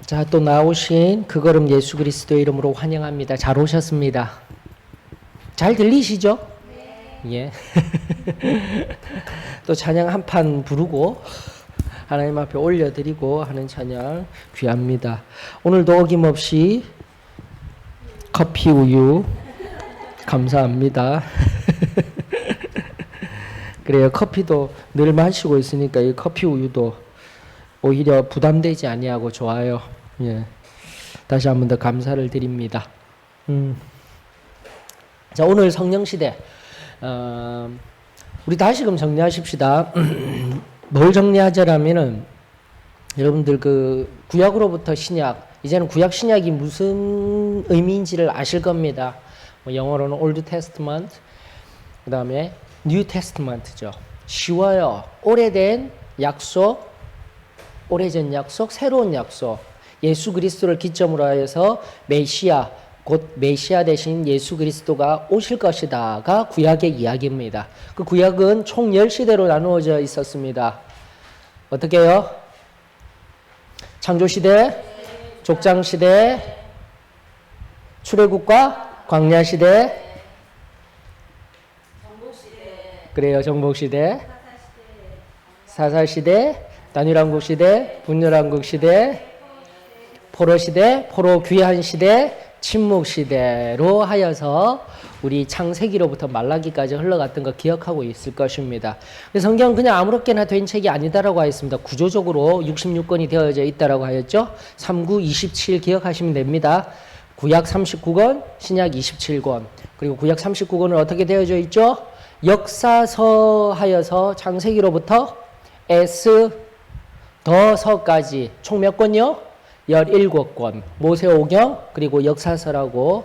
자, 또 나오신 그 걸음 예수 그리스도의 이름으로 환영합니다. 잘 오셨습니다. 잘 들리시죠? 네. 예. 또 찬양 한 판 부르고 하나님 앞에 올려드리고 하는 찬양 귀합니다. 오늘도 어김없이 커피 우유 감사합니다. 그래요. 커피도 늘 마시고 있으니까 이 커피 우유도 오히려 부담되지 아니하고 좋아요. 예. 다시 한 번 더 감사를 드립니다. 자, 오늘 성령 시대. 우리 다시금 정리하십시다. 뭘 정리하자라면은 여러분들 그 구약으로부터 신약, 이제는 구약 신약이 무슨 의미인지를 아실 겁니다. 뭐 영어로는 Old Testament, 그 다음에 New Testament죠. 쉬워요. 오래된 약속, 오래전 약속, 새로운 약속. 예수 그리스도를 기점으로 하여서 메시아, 곧 메시아 대신 예수 그리스도가 오실 것이다가 구약의 이야기입니다. 그 구약은 총 10시대로 나누어져 있었습니다. 어떻게 해요? 창조시대, 족장시대, 출애굽과 광야시대, 그래요, 정복시대, 사사시대, 단일왕국시대, 분열왕국시대, 포로시대, 포로 귀환시대, 침묵시대로 하여서 우리 창세기로부터 말라기까지 흘러갔던 거 기억하고 있을 것입니다. 성경은 그냥 아무렇게나 된 책이 아니다라고 하였습니다. 구조적으로 66권이 되어져 있다라고 하였죠. 39, 27 기억하시면 됩니다. 구약 39권, 신약 27권. 그리고 구약 39권은 어떻게 되어져 있죠? 역사서 하여서 창세기로부터 에스더서까지 총 몇 권요? 17권. 모세오경 그리고 역사서라고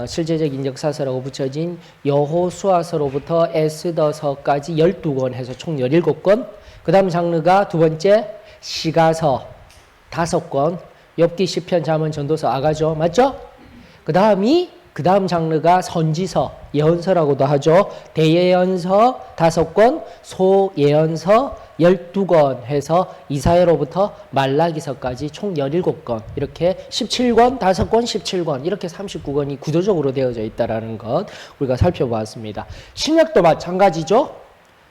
실제적인 역사서라고 붙여진 여호수아서로부터 에스더서까지 12권 해서 총 17권. 그 다음 장르가 두 번째 시가서 5권. 욥기, 시편, 잠언, 전도서, 아가죠. 맞죠? 그 다음 장르가 선지서, 예언서라고도 하죠. 대예언서 5권, 소예언서 12권 해서 이사야로부터 말라기서까지 총 17권. 이렇게 17권, 5권, 17권 이렇게 39권이 구조적으로 되어져 있다는 것 우리가 살펴보았습니다. 신약도 마찬가지죠.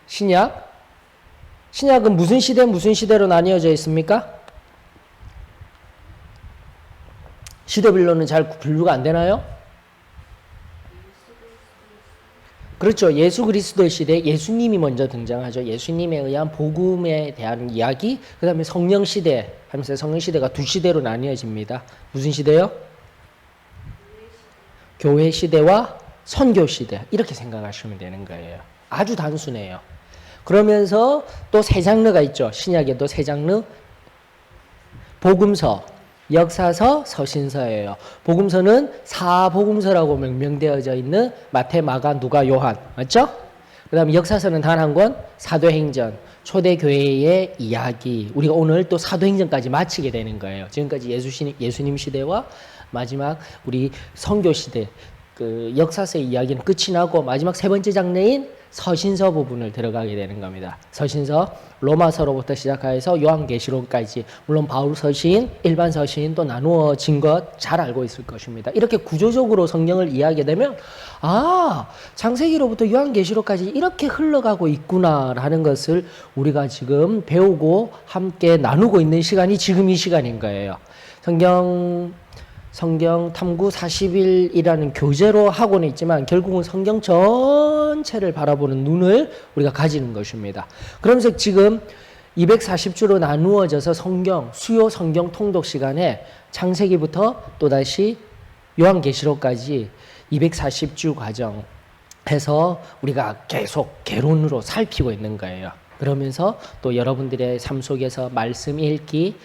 신약은 무슨 시대로 나뉘어져 있습니까? 시대별로는 잘 분류가 안 되나요? 그렇죠. 예수 그리스도의 시대, 예수님이 먼저 등장하죠. 예수님에 의한 복음에 대한 이야기, 그 다음에 성령 시대 하면서 성령 시대가 두 시대로 나뉘어집니다. 무슨 시대요? 교회 시대와 선교 시대. 이렇게 생각하시면 되는 거예요. 아주 단순해요. 그러면서 또 세 장르가 있죠. 신약에도 세 장르. 복음서, 역사서, 서신서예요. 복음서는 사복음서라고 명명되어져 있는 마태, 마가, 누가, 요한. 맞죠? 그 다음에 역사서는 단 한 권, 사도행전, 초대교회의 이야기. 우리가 오늘 또 사도행전까지 마치게 되는 거예요. 지금까지 예수님 시대와 마지막 우리 선교 시대, 그 역사서의 이야기는 끝이 나고 마지막 세 번째 장르인 서신서 부분을 들어가게 되는 겁니다. 서신서, 로마서로부터 시작해서 요한계시록까지, 물론 바울 서신, 일반 서신 또 나누어진 것 잘 알고 있을 것입니다. 이렇게 구조적으로 성경을 이해하게 되면 창세기로부터 요한계시록까지 이렇게 흘러가고 있구나라는 것을 우리가 지금 배우고 함께 나누고 있는 시간이 지금 이 시간인 거예요. 성경 탐구 40일이라는 교재로 하고는 있지만 결국은 성경 전체를 바라보는 눈을 우리가 가지는 것입니다. 그러면서 지금 240주로 나누어져서 수요 성경 통독 시간에 창세기부터 또다시 요한계시록까지 240주 과정 해서 우리가 계속 개론으로 살피고 있는 거예요. 그러면서 또 여러분들의 삶 속에서 말씀 읽기,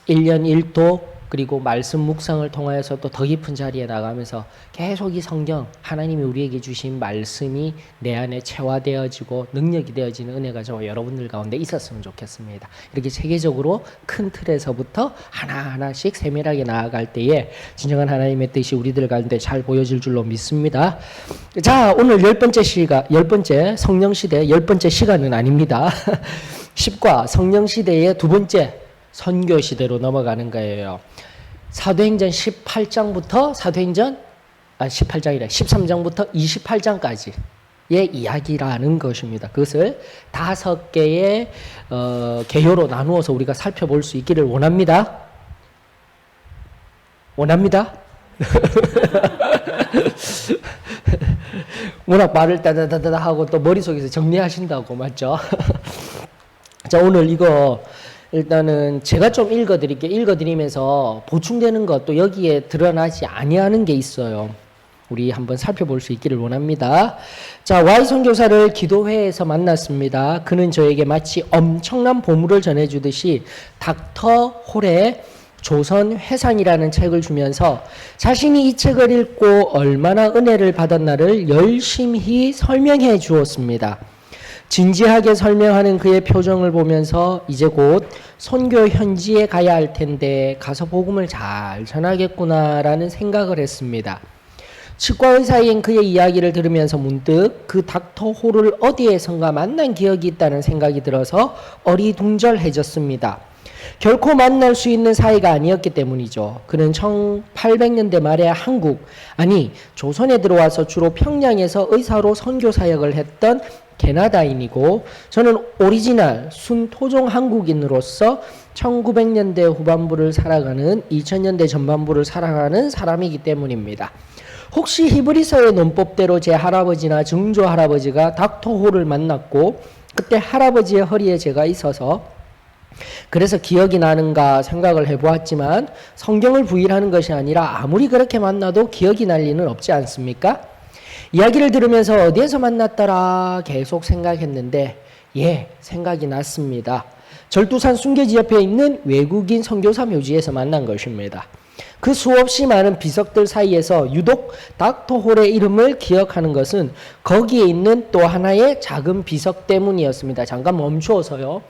1년 1독, 그리고 말씀 묵상을 통하여서 또 더 깊은 자리에 나가면서 계속 이 성경, 하나님이 우리에게 주신 말씀이 내 안에 체화되어지고 능력이 되어지는 은혜가 저와 여러분들 가운데 있었으면 좋겠습니다. 이렇게 체계적으로 큰 틀에서부터 하나하나씩 세밀하게 나아갈 때에 진정한 하나님의 뜻이 우리들 가운데 잘 보여질 줄로 믿습니다. 자, 오늘 10번째 성령시대 10번째 시간은 아닙니다. 10과 성령시대의 두 번째 선교시대로 넘어가는 거예요. 사도행전 18장부터 18장이래. 13장부터 28장까지의 이야기라는 것입니다. 그것을 5개의 개요로 나누어서 우리가 살펴볼 수 있기를 원합니다. 원합니다. 워낙 말을 따다다다 하고 또 머릿속에서 정리하신다고, 맞죠? 자, 오늘 이거 일단은 제가 좀 읽어드릴게요. 읽어드리면서 보충되는 것도 여기에 드러나지 아니하는 게 있어요. 우리 한번 살펴볼 수 있기를 원합니다. 자, Y 선교사를 기도회에서 만났습니다. 그는 저에게 마치 엄청난 보물을 전해주듯이 닥터 홀의 조선 회상이라는 책을 주면서 자신이 이 책을 읽고 얼마나 은혜를 받았나를 열심히 설명해 주었습니다. 진지하게 설명하는 그의 표정을 보면서 이제 곧 선교 현지에 가야 할 텐데 가서 복음을 잘 전하겠구나라는 생각을 했습니다. 치과 의사인 그의 이야기를 들으면서 문득 그 닥터 홀을 어디에선가 만난 기억이 있다는 생각이 들어서 어리둥절해졌습니다. 결코 만날 수 있는 사이가 아니었기 때문이죠. 그는 1800년대 말에 조선에 들어와서 주로 평양에서 의사로 선교 사역을 했던 캐나다인이고, 저는 오리지널 순토종 한국인으로서 1900년대 후반부를 살아가는 2000년대 전반부를 살아가는 사람이기 때문입니다. 혹시 히브리서의 논법대로 제 할아버지나 증조 할아버지가 닥터 홀을 만났고 그때 할아버지의 허리에 제가 있어서 그래서 기억이 나는가 생각을 해보았지만 성경을 부인하는 것이 아니라 아무리 그렇게 만나도 기억이 날 리는 없지 않습니까? 이야기를 들으면서 어디에서 만났더라 계속 생각했는데 생각이 났습니다. 절두산 순교지 옆에 있는 외국인 선교사 묘지에서 만난 것입니다. 그 수없이 많은 비석들 사이에서 유독 닥터 홀의 이름을 기억하는 것은 거기에 있는 또 하나의 작은 비석 때문이었습니다. 잠깐 멈추어서요.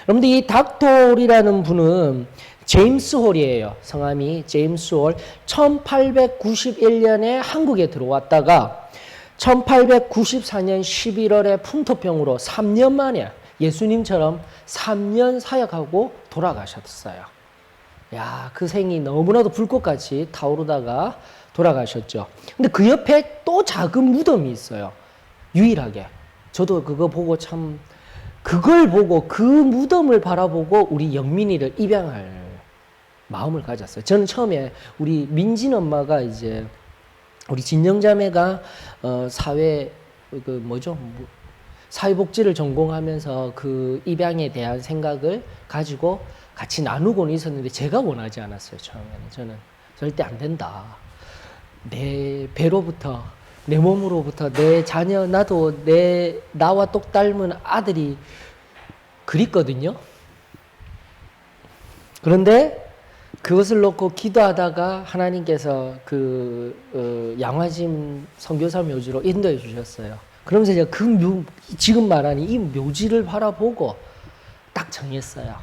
여러분들 이 닥터 홀이라는 분은 제임스 홀이에요. 성함이 제임스 홀. 1891년에 한국에 들어왔다가 1894년 11월에 풍토병으로 3년 만에 예수님처럼 3년 사역하고 돌아가셨어요. 야, 그 생이 너무나도 불꽃같이 타오르다가 돌아가셨죠. 근데 그 옆에 또 작은 무덤이 있어요. 유일하게. 저도 그거 보고 그걸 보고 그 무덤을 바라보고 우리 영민이를 입양할 마음을 가졌어요. 저는 처음에 우리 민진 엄마가 이제 우리 진영자매가 사회복지를 전공하면서 그 입양에 대한 생각을 가지고 같이 나누고는 있었는데 제가 원하지 않았어요. 처음에는. 저는 절대 안 된다. 내 배로부터, 내 몸으로부터 내 자녀, 나와 똑 닮은 아들이 그립거든요. 그런데 그것을 놓고 기도하다가 하나님께서 양화짐 선교사 묘지로 인도해 주셨어요. 그러면서 제가 지금 말하는 이 묘지를 바라보고 딱 정했어요.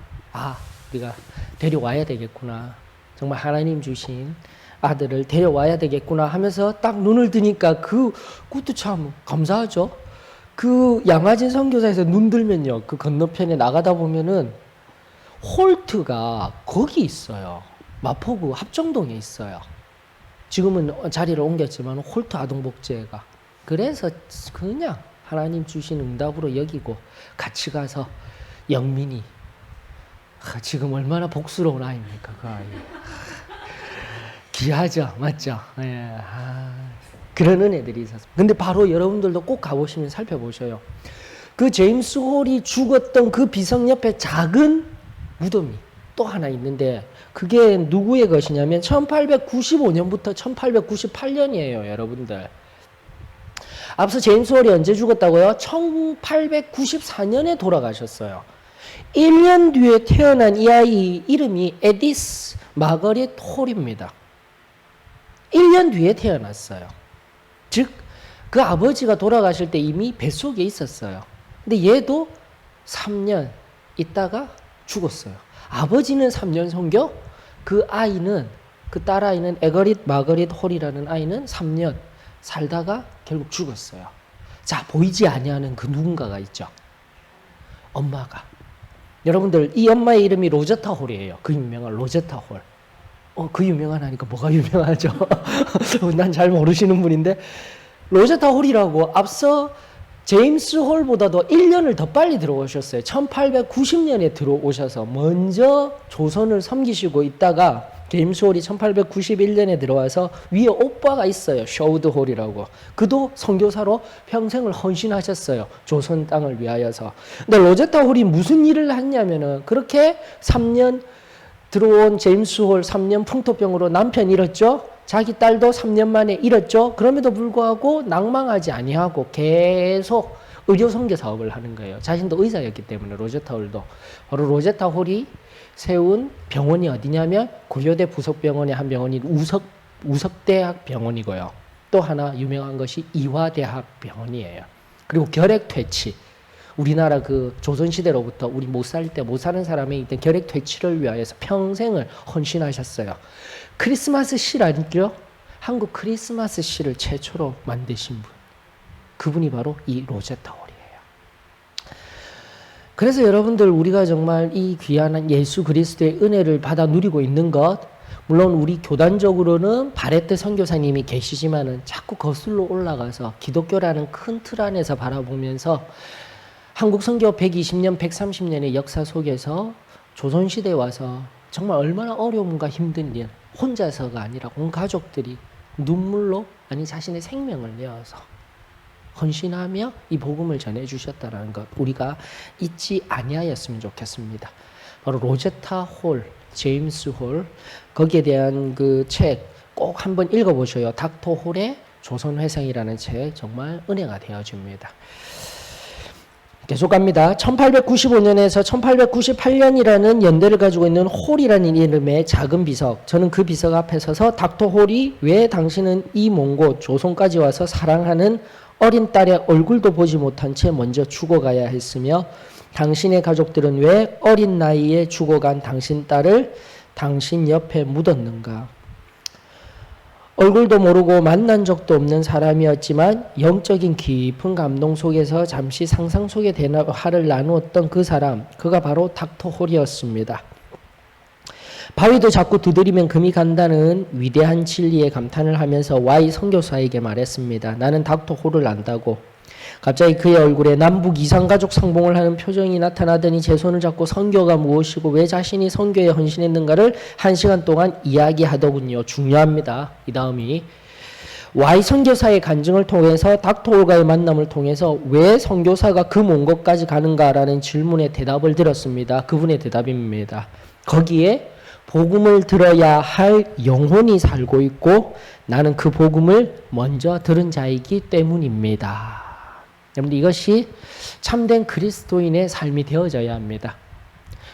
우리가 데려와야 되겠구나. 정말 하나님 주신 아들을 데려와야 되겠구나 하면서 딱 눈을 뜨니까 그것도 참 감사하죠. 그 양화진 선교사에서 눈 들면요. 그 건너편에 나가다 보면은 홀트가 거기 있어요. 마포구 합정동에 있어요. 지금은 자리를 옮겼지만 홀트 아동복지회가. 그래서 그냥 하나님 주신 응답으로 여기고 같이 가서 영민이 지금 얼마나 복스러운 아이입니까? 그 아이. 귀하죠. 맞죠? 예. 그런 은혜들이 있었습니다. 근데 바로 여러분들도 꼭 가보시면 살펴보셔요. 그 제임스 홀이 죽었던 그 비석 옆에 작은 무덤이 또 하나 있는데 그게 누구의 것이냐면 1895년부터 1898년이에요. 여러분들. 앞서 제임스 홀이 언제 죽었다고요? 1894년에 돌아가셨어요. 1년 뒤에 태어난 이 아이 이름이 에디스 마거릿 홀입니다. 1년 뒤에 태어났어요. 즉, 그 아버지가 돌아가실 때 이미 뱃속에 있었어요. 근데 얘도 3년 있다가 죽었어요. 아버지는 3년 선교, 그 딸아이는 에거릿 마거릿 홀이라는 아이는 3년 살다가 결국 죽었어요. 자, 보이지 아니하는 그 누군가가 있죠. 엄마가. 여러분들, 이 엄마의 이름이 로제타 홀이에요. 그 유명한 로제타 홀. 그 유명한 하니까 뭐가 유명하죠? 난 잘 모르시는 분인데 로제타 홀이라고 앞서 제임스 홀보다도 1년을 더 빨리 들어오셨어요. 1890년에 들어오셔서 먼저 조선을 섬기시고 있다가 제임스 홀이 1891년에 들어와서 위에 오빠가 있어요. 셔우드 홀이라고. 그도 선교사로 평생을 헌신하셨어요. 조선 땅을 위하여서. 근데 로제타 홀이 무슨 일을 했냐면은 그렇게 3년 들어온 제임스 홀 3년 풍토병으로 남편 잃었죠. 자기 딸도 3년 만에 잃었죠. 그럼에도 불구하고 낭망하지 아니하고 계속 의료 선교 사업을 하는 거예요. 자신도 의사였기 때문에 로제타 홀도. 바로 로제타 홀이 세운 병원이 어디냐면 고려대 부속병원의 한 병원이 우석대학 병원이고요. 또 하나 유명한 것이 이화대학 병원이에요. 그리고 결핵퇴치. 우리나라 그 조선시대로부터 우리 못 살 때 못 사는 사람이 있던 결핵퇴치를 위하여서 평생을 헌신하셨어요. 크리스마스 실 아니죠? 한국 크리스마스 실을 최초로 만드신 분. 그분이 바로 이 로제타 홀이에요. 그래서 여러분들 우리가 정말 이 귀한 예수 그리스도의 은혜를 받아 누리고 있는 것, 물론 우리 교단적으로는 바레트 선교사님이 계시지만은 자꾸 거슬러 올라가서 기독교라는 큰 틀 안에서 바라보면서 한국 선교 120년, 130년의 역사 속에서 조선시대에 와서 정말 얼마나 어려움과 힘든 일, 혼자서가 아니라 온 가족들이 눈물로 아니 자신의 생명을 내어서 헌신하며 이 복음을 전해주셨다는 것 우리가 잊지 아니하였으면 좋겠습니다. 바로 로제타 홀, 제임스 홀 거기에 대한 그 책 꼭 한번 읽어보셔요. 닥터 홀의 조선회상이라는 책 정말 은혜가 되어줍니다. 계속 갑니다. 1895년에서 1898년이라는 연대를 가지고 있는 홀이라는 이름의 작은 비석. 저는 그 비석 앞에 서서 닥터 홀이 왜 당신은 이 먼 곳 조선까지 와서 사랑하는 어린 딸의 얼굴도 보지 못한 채 먼저 죽어가야 했으며 당신의 가족들은 왜 어린 나이에 죽어간 당신 딸을 당신 옆에 묻었는가. 얼굴도 모르고 만난 적도 없는 사람이었지만 영적인 깊은 감동 속에서 잠시 상상 속의 대화를 나누었던 그 사람, 그가 바로 닥터 홀이었습니다. 바위도 자꾸 두드리면 금이 간다는 위대한 진리에 감탄을 하면서 Y 선교사에게 말했습니다. 나는 닥터 홀을 안다고. 갑자기 그의 얼굴에 남북 이산가족 상봉을 하는 표정이 나타나더니 제 손을 잡고 선교가 무엇이고 왜 자신이 선교에 헌신했는가를 1시간 동안 이야기하더군요. 중요합니다. 이 다음이 Y 선교사의 간증을 통해서 닥터 홀과의 만남을 통해서 왜 선교사가 그 먼 곳까지 가는가라는 질문에 대답을 들었습니다. 그분의 대답입니다. 거기에 복음을 들어야 할 영혼이 살고 있고 나는 그 복음을 먼저 들은 자이기 때문입니다. 여러분들 이것이 참된 그리스도인의 삶이 되어져야 합니다.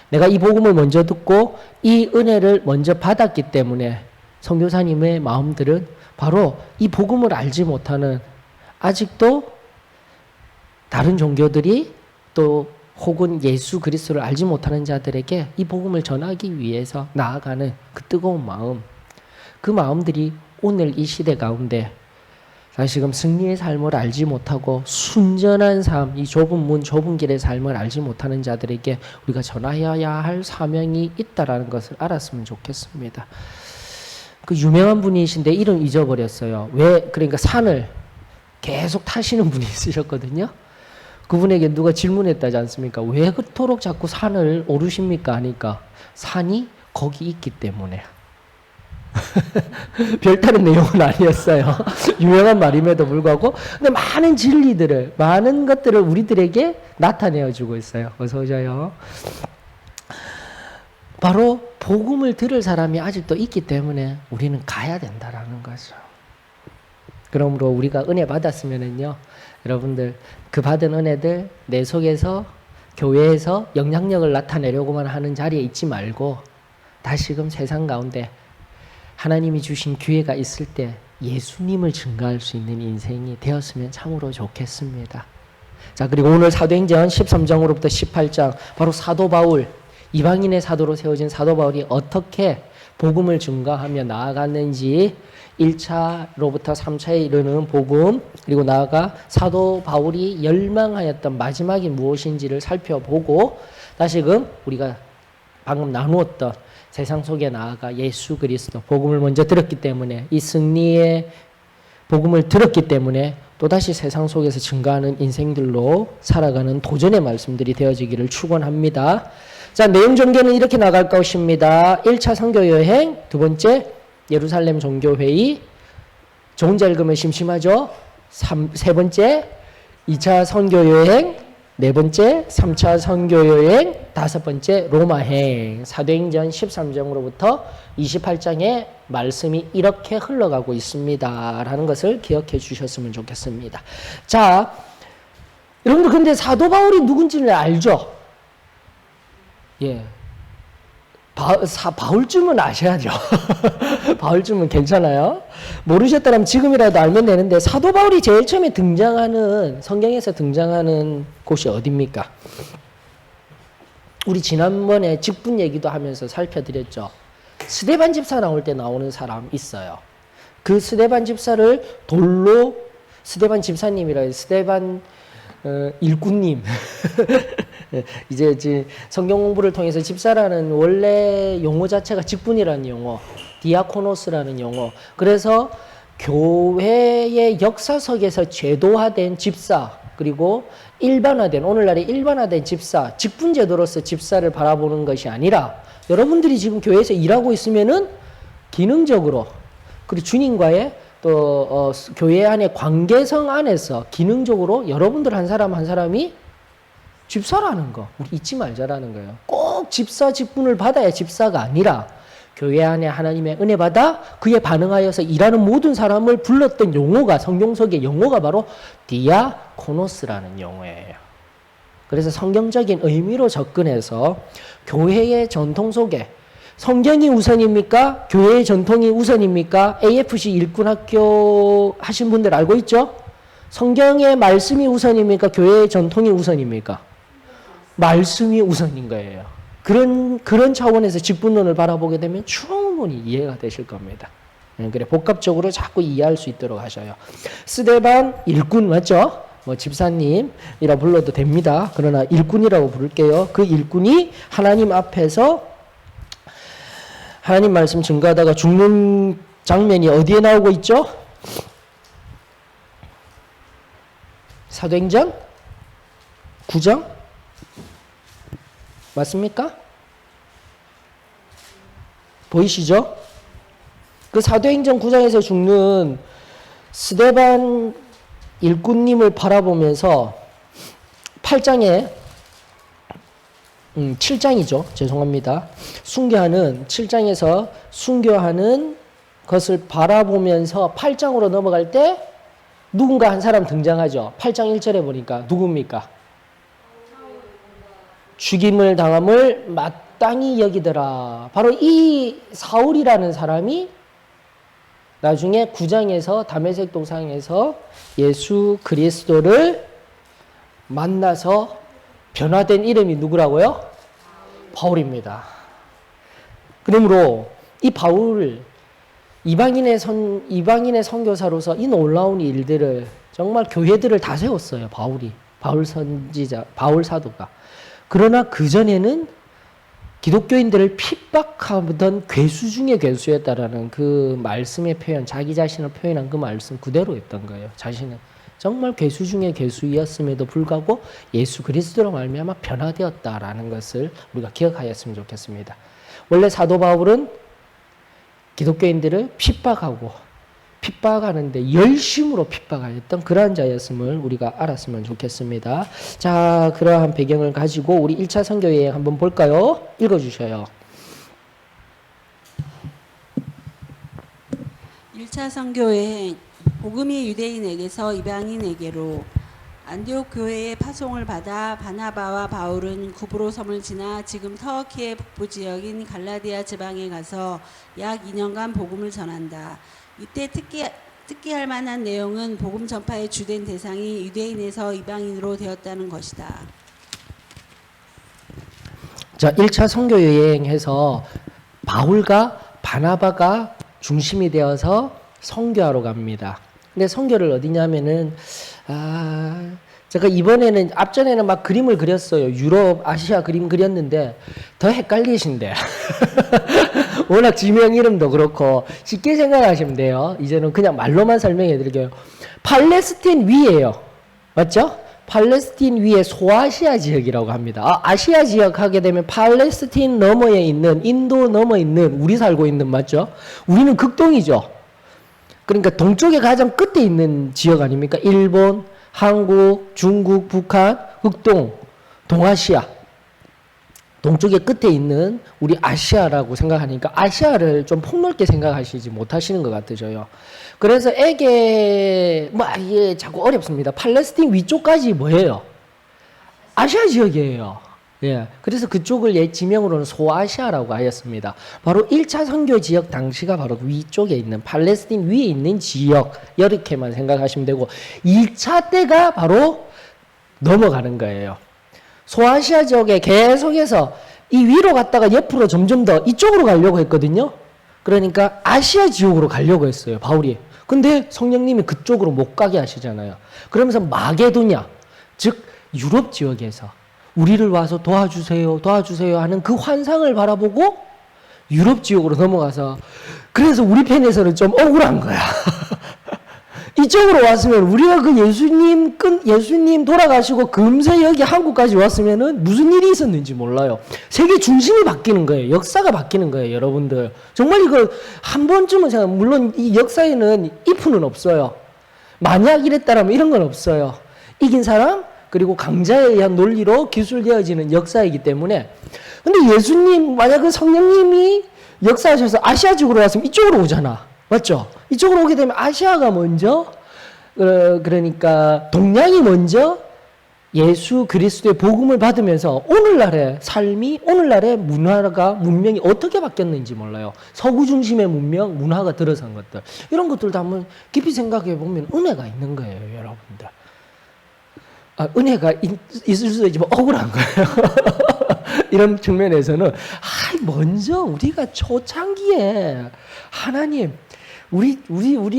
내가 이 복음을 먼저 듣고 이 은혜를 먼저 받았기 때문에 선교사님의 마음들은 바로 이 복음을 알지 못하는 아직도 다른 종교들이 또 혹은 예수 그리스도를 알지 못하는 자들에게 이 복음을 전하기 위해서 나아가는 그 뜨거운 마음, 그 마음들이 오늘 이 시대 가운데 다시금 승리의 삶을 알지 못하고 순전한 삶, 이 좁은 문, 좁은 길의 삶을 알지 못하는 자들에게 우리가 전하여야 할 사명이 있다라는 것을 알았으면 좋겠습니다. 그 유명한 분이신데 이름 잊어버렸어요. 왜? 그러니까 산을 계속 타시는 분이 있으셨거든요. 그분에게 누가 질문했다지 않습니까? 왜 그토록 자꾸 산을 오르십니까? 하니까 산이 거기 있기 때문에. 별다른 내용은 아니었어요. 유명한 말임에도 불구하고 근데 많은 진리들을 많은 것들을 우리들에게 나타내어주고 있어요. 어서 오셔요. 바로 복음을 들을 사람이 아직도 있기 때문에 우리는 가야 된다라는 거죠. 그러므로 우리가 은혜 받았으면은요, 여러분들 그 받은 은혜들 내 속에서 교회에서 영향력을 나타내려고만 하는 자리에 있지 말고 다시금 세상 가운데 하나님이 주신 기회가 있을 때 예수님을 증거할 수 있는 인생이 되었으면 참으로 좋겠습니다. 자, 그리고 오늘 사도행전 13장으로부터 18장 바로 사도 바울, 이방인의 사도로 세워진 사도 바울이 어떻게 복음을 증거하며 나아갔는지 1차로부터 3차에 이르는 복음, 그리고 나아가 사도 바울이 열망하였던 마지막이 무엇인지를 살펴보고 다시금 우리가 방금 나누었던 세상 속에 나아가 예수 그리스도 복음을 먼저 들었기 때문에 이 승리의 복음을 들었기 때문에 또다시 세상 속에서 증가하는 인생들로 살아가는 도전의 말씀들이 되어지기를 축원합니다. 자, 내용 전개는 이렇게 나갈 것입니다. 1차 선교 여행, 두 번째 예루살렘 종교회의, 저 혼자 읽으면 심심하죠? 세 번째 2차 선교 여행, 네 번째 3차 선교 여행, 다섯 번째 로마행. 사도행전 13장으로부터 28장의 말씀이 이렇게 흘러가고 있습니다 라는 것을 기억해 주셨으면 좋겠습니다. 자, 여러분들 근데 사도 바울이 누군지를 알죠? 예. 바울쯤은 아셔야죠. 바울쯤은 괜찮아요. 모르셨다면 지금이라도 알면 되는데, 사도 바울이 제일 처음에 등장하는, 성경에서 등장하는 곳이 어디입니까? 우리 지난번에 직분 얘기도 하면서 살펴드렸죠. 스데반 집사 나올 때 나오는 사람 있어요. 그 스데반 집사를 돌로, 스데반 집사님이라 해요. 스데반 일꾼님. 이제 성경 공부를 통해서 집사라는 원래 용어 자체가 직분이라는 용어, 디아코노스라는 용어. 그래서 교회의 역사석에서 제도화된 집사, 그리고 일반화된, 오늘날의 일반화된 집사, 직분 제도로서 집사를 바라보는 것이 아니라, 여러분들이 지금 교회에서 일하고 있으면은 기능적으로, 그리고 주님과의 또 교회 안의 관계성 안에서 기능적으로 여러분들 한 사람 한 사람이 집사라는 거 우리 잊지 말자라는 거예요. 꼭 집사 직분을 받아야 집사가 아니라 교회 안에 하나님의 은혜 받아 그에 반응하여서 일하는 모든 사람을 불렀던 용어가, 성경 속의 용어가 바로 디아코노스라는 용어예요. 그래서 성경적인 의미로 접근해서 교회의 전통 속에 성경이 우선입니까? 교회의 전통이 우선입니까? AFC 일꾼학교 하신 분들 알고 있죠? 성경의 말씀이 우선입니까? 교회의 전통이 우선입니까? 말씀이 우선인 거예요. 그런 차원에서 직분론을 바라보게 되면 충분히 이해가 되실 겁니다. 그래, 복합적으로 자꾸 이해할 수 있도록 하셔요. 스데반 일꾼 맞죠? 뭐 집사님이라 불러도 됩니다. 그러나 일꾼이라고 부를게요. 그 일꾼이 하나님 앞에서 하나님 말씀 증거하다가 죽는 장면이 어디에 나오고 있죠? 사도행전 9장? 맞습니까? 보이시죠? 그 사도행전 9장에서 죽는 스데반 일꾼님을 바라보면서 8장에 7장이죠. 죄송합니다. 순교하는 7장에서 순교하는 것을 바라보면서 8장으로 넘어갈 때 누군가 한 사람 등장하죠. 8장 1절에 보니까 누굽니까? 죽임을 당함을 마땅히 여기더라. 바로 이 사울이라는 사람이 나중에 9장에서 다메섹 동상에서 예수 그리스도를 만나서 변화된 이름이 누구라고요? 바울입니다. 그러므로 이 바울, 이방인의 선교사로서 이 놀라운 일들을 정말 교회들을 다 세웠어요. 바울 선지자, 바울 사도가. 그러나 그전에는 기독교인들을 핍박하던 괴수 중에 괴수였다라는 그 말씀의 표현, 자기 자신을 표현한 그 말씀 그대로였던 거예요. 자신은 정말 괴수 중에 괴수였음에도 불구하고 예수 그리스도로 말미암아 변화되었다라는 것을 우리가 기억하였으면 좋겠습니다. 원래 사도 바울은 기독교인들을 핍박하는데 열심으로 핍박하였던 그러한 자였음을 우리가 알았으면 좋겠습니다. 자, 그러한 배경을 가지고 우리 1차 선교 여행 한번 볼까요? 읽어주셔요. 1차 선교 여행, 복음이 유대인에게서 이방인에게로. 안디옥 교회의 파송을 받아 바나바와 바울은 구브로 섬을 지나 지금 터키의 북부 지역인 갈라디아 지방에 가서 약 2년간 복음을 전한다. 이때 특기할 만한 내용은 복음 전파의 주된 대상이 유대인에서 이방인으로 되었다는 것이다. 자, 1차 선교 여행에서 바울과 바나바가 중심이 되어서 선교하러 갑니다. 근데 선교를 어디냐면은 제가 이번에는 앞전에는 막 그림을 그렸어요. 유럽, 아시아 그림 그렸는데 더 헷갈리신데. 워낙 지명 이름도 그렇고 쉽게 생각하시면 돼요. 이제는 그냥 말로만 설명해 드릴게요. 팔레스틴 위에요. 맞죠? 팔레스틴 위에 소아시아 지역이라고 합니다. 아시아 지역 하게 되면 팔레스틴 너머에 있는, 인도 너머에 있는, 우리 살고 있는, 맞죠? 우리는 극동이죠. 그러니까 동쪽에 가장 끝에 있는 지역 아닙니까? 일본, 한국, 중국, 북한, 극동, 동아시아. 동쪽의 끝에 있는 우리 아시아라고 생각하니까 아시아를 좀 폭넓게 생각하시지 못하시는 것 같아요. 그래서 이게 자꾸 어렵습니다. 팔레스틴 위쪽까지 뭐예요? 아시아 지역이에요. 예. 그래서 그쪽을 옛 지명으로는 소아시아라고 하였습니다. 바로 1차 선교 지역 당시가 바로 위쪽에 있는 팔레스틴 위에 있는 지역, 이렇게만 생각하시면 되고, 2차 때가 바로 넘어가는 거예요. 소아시아 지역에 계속해서 이 위로 갔다가 옆으로 점점 더 이쪽으로 가려고 했거든요. 그러니까 아시아 지역으로 가려고 했어요, 바울이. 근데 성령님이 그쪽으로 못 가게 하시잖아요. 그러면서 마게도냐, 즉 유럽 지역에서 우리를 와서 도와주세요 하는 그 환상을 바라보고 유럽 지역으로 넘어가서, 그래서 우리 편에서는 좀 억울한 거야. 이쪽으로 왔으면 우리가 그 예수님 돌아가시고 금세 여기 한국까지 왔으면은 무슨 일이 있었는지 몰라요. 세계 중심이 바뀌는 거예요. 역사가 바뀌는 거예요, 여러분들. 정말 이거 한 번쯤은 생각, 물론 이 역사에는 if는 없어요. 만약 이랬다라면 이런 건 없어요. 이긴 사람, 그리고 강자에 의한 논리로 기술되어지는 역사이기 때문에. 근데 예수님, 만약 그 성령님이 역사하셔서 아시아 지역으로 왔으면 이쪽으로 오잖아. 맞죠? 이쪽으로 오게 되면 아시아가 먼저, 그러니까 동양이 먼저 예수 그리스도의 복음을 받으면서 오늘날의 삶이, 오늘날의 문명이 어떻게 바뀌었는지 몰라요. 서구 중심의 문화가 들어선 것들. 이런 것들도 한번 깊이 생각해 보면 은혜가 있는 거예요, 여러분들. 은혜가 있을 수도 있지만 억울한 거예요. 이런 측면에서는 먼저 우리가 초창기에 하나님, 우리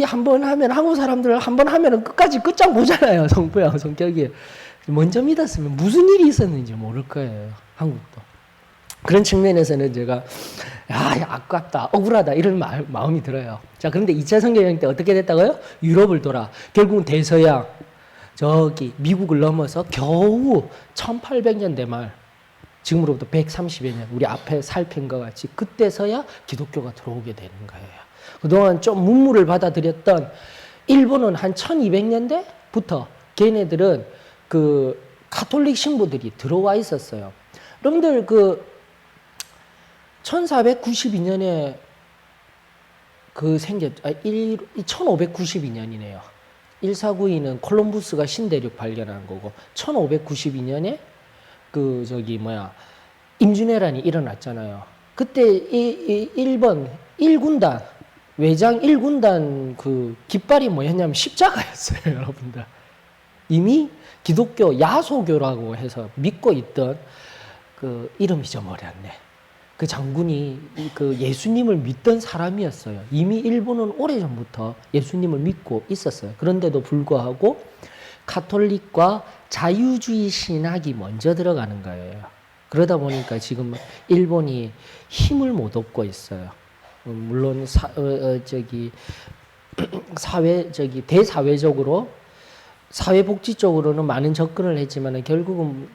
한 번 하면, 한국 사람들 한 번 하면은 끝장 보잖아요, 성부야, 성격이. 먼저 믿었으면 무슨 일이 있었는지 모를 거예요, 한국도. 그런 측면에서는 제가, 아깝다, 억울하다, 이런 마음이 들어요. 자, 그런데 2차 선교여행 때 어떻게 됐다고요? 유럽을 돌아. 결국은 대서양, 저기, 미국을 넘어서 겨우 1800년대 말, 지금으로부터 130여 년, 우리 앞에 살핀 것 같이 그때서야 기독교가 들어오게 되는 거예요. 그동안 좀 문물을 받아들였던 일본은 한 1200년대부터 걔네들은 그 가톨릭 신부들이 들어와 있었어요. 여러분들 1492년에 1592년이네요. 1492는 콜럼부스가 신대륙 발견한 거고, 1592년에 임진왜란이 일어났잖아요. 그때 일본 1군단, 외장 1군단 깃발이 뭐였냐면 십자가였어요, 여러분들. 이미 기독교 야소교라고 해서 믿고 있던 이름 잊어버렸네. 그 장군이 예수님을 믿던 사람이었어요. 이미 일본은 오래전부터 예수님을 믿고 있었어요. 그런데도 불구하고 가톨릭과 자유주의 신학이 먼저 들어가는 거예요. 그러다 보니까 지금 일본이 힘을 못 얻고 있어요. 물론 대사회적으로, 사회복지 쪽으로는 많은 접근을 했지만 결국은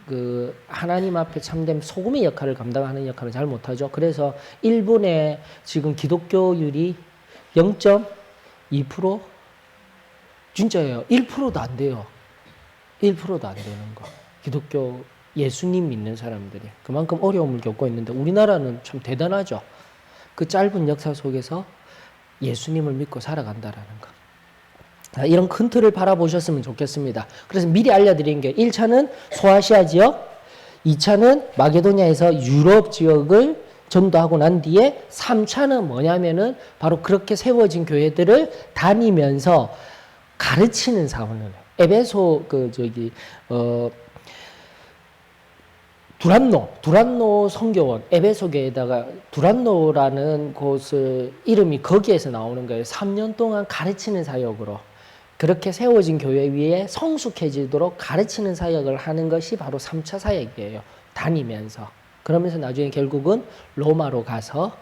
하나님 앞에 참된 소금의 역할을 감당하는 역할을 잘 못하죠. 그래서 일본의 지금 기독교율이 0.2%? 진짜예요. 1%도 안 돼요. 1%도 안 되는 거. 기독교 예수님 믿는 사람들이 그만큼 어려움을 겪고 있는데 우리나라는 참 대단하죠. 그 짧은 역사 속에서 예수님을 믿고 살아간다라는 거. 이런 큰 틀을 바라보셨으면 좋겠습니다. 그래서 미리 알려드린 게 1차는 소아시아 지역, 2차는 마게도냐에서 유럽 지역을 전도하고 난 뒤에 3차는 뭐냐면은 바로 그렇게 세워진 교회들을 다니면서 가르치는 사원을 해요. 에베소 두란노 선교원, 에베소교에다가 두란노라는 곳을 이름이 거기에서 나오는 거예요. 3년 동안 가르치는 사역으로 그렇게 세워진 교회 위에 성숙해지도록 가르치는 사역을 하는 것이 바로 3차 사역이에요. 다니면서. 그러면서 나중에 결국은 로마로 가서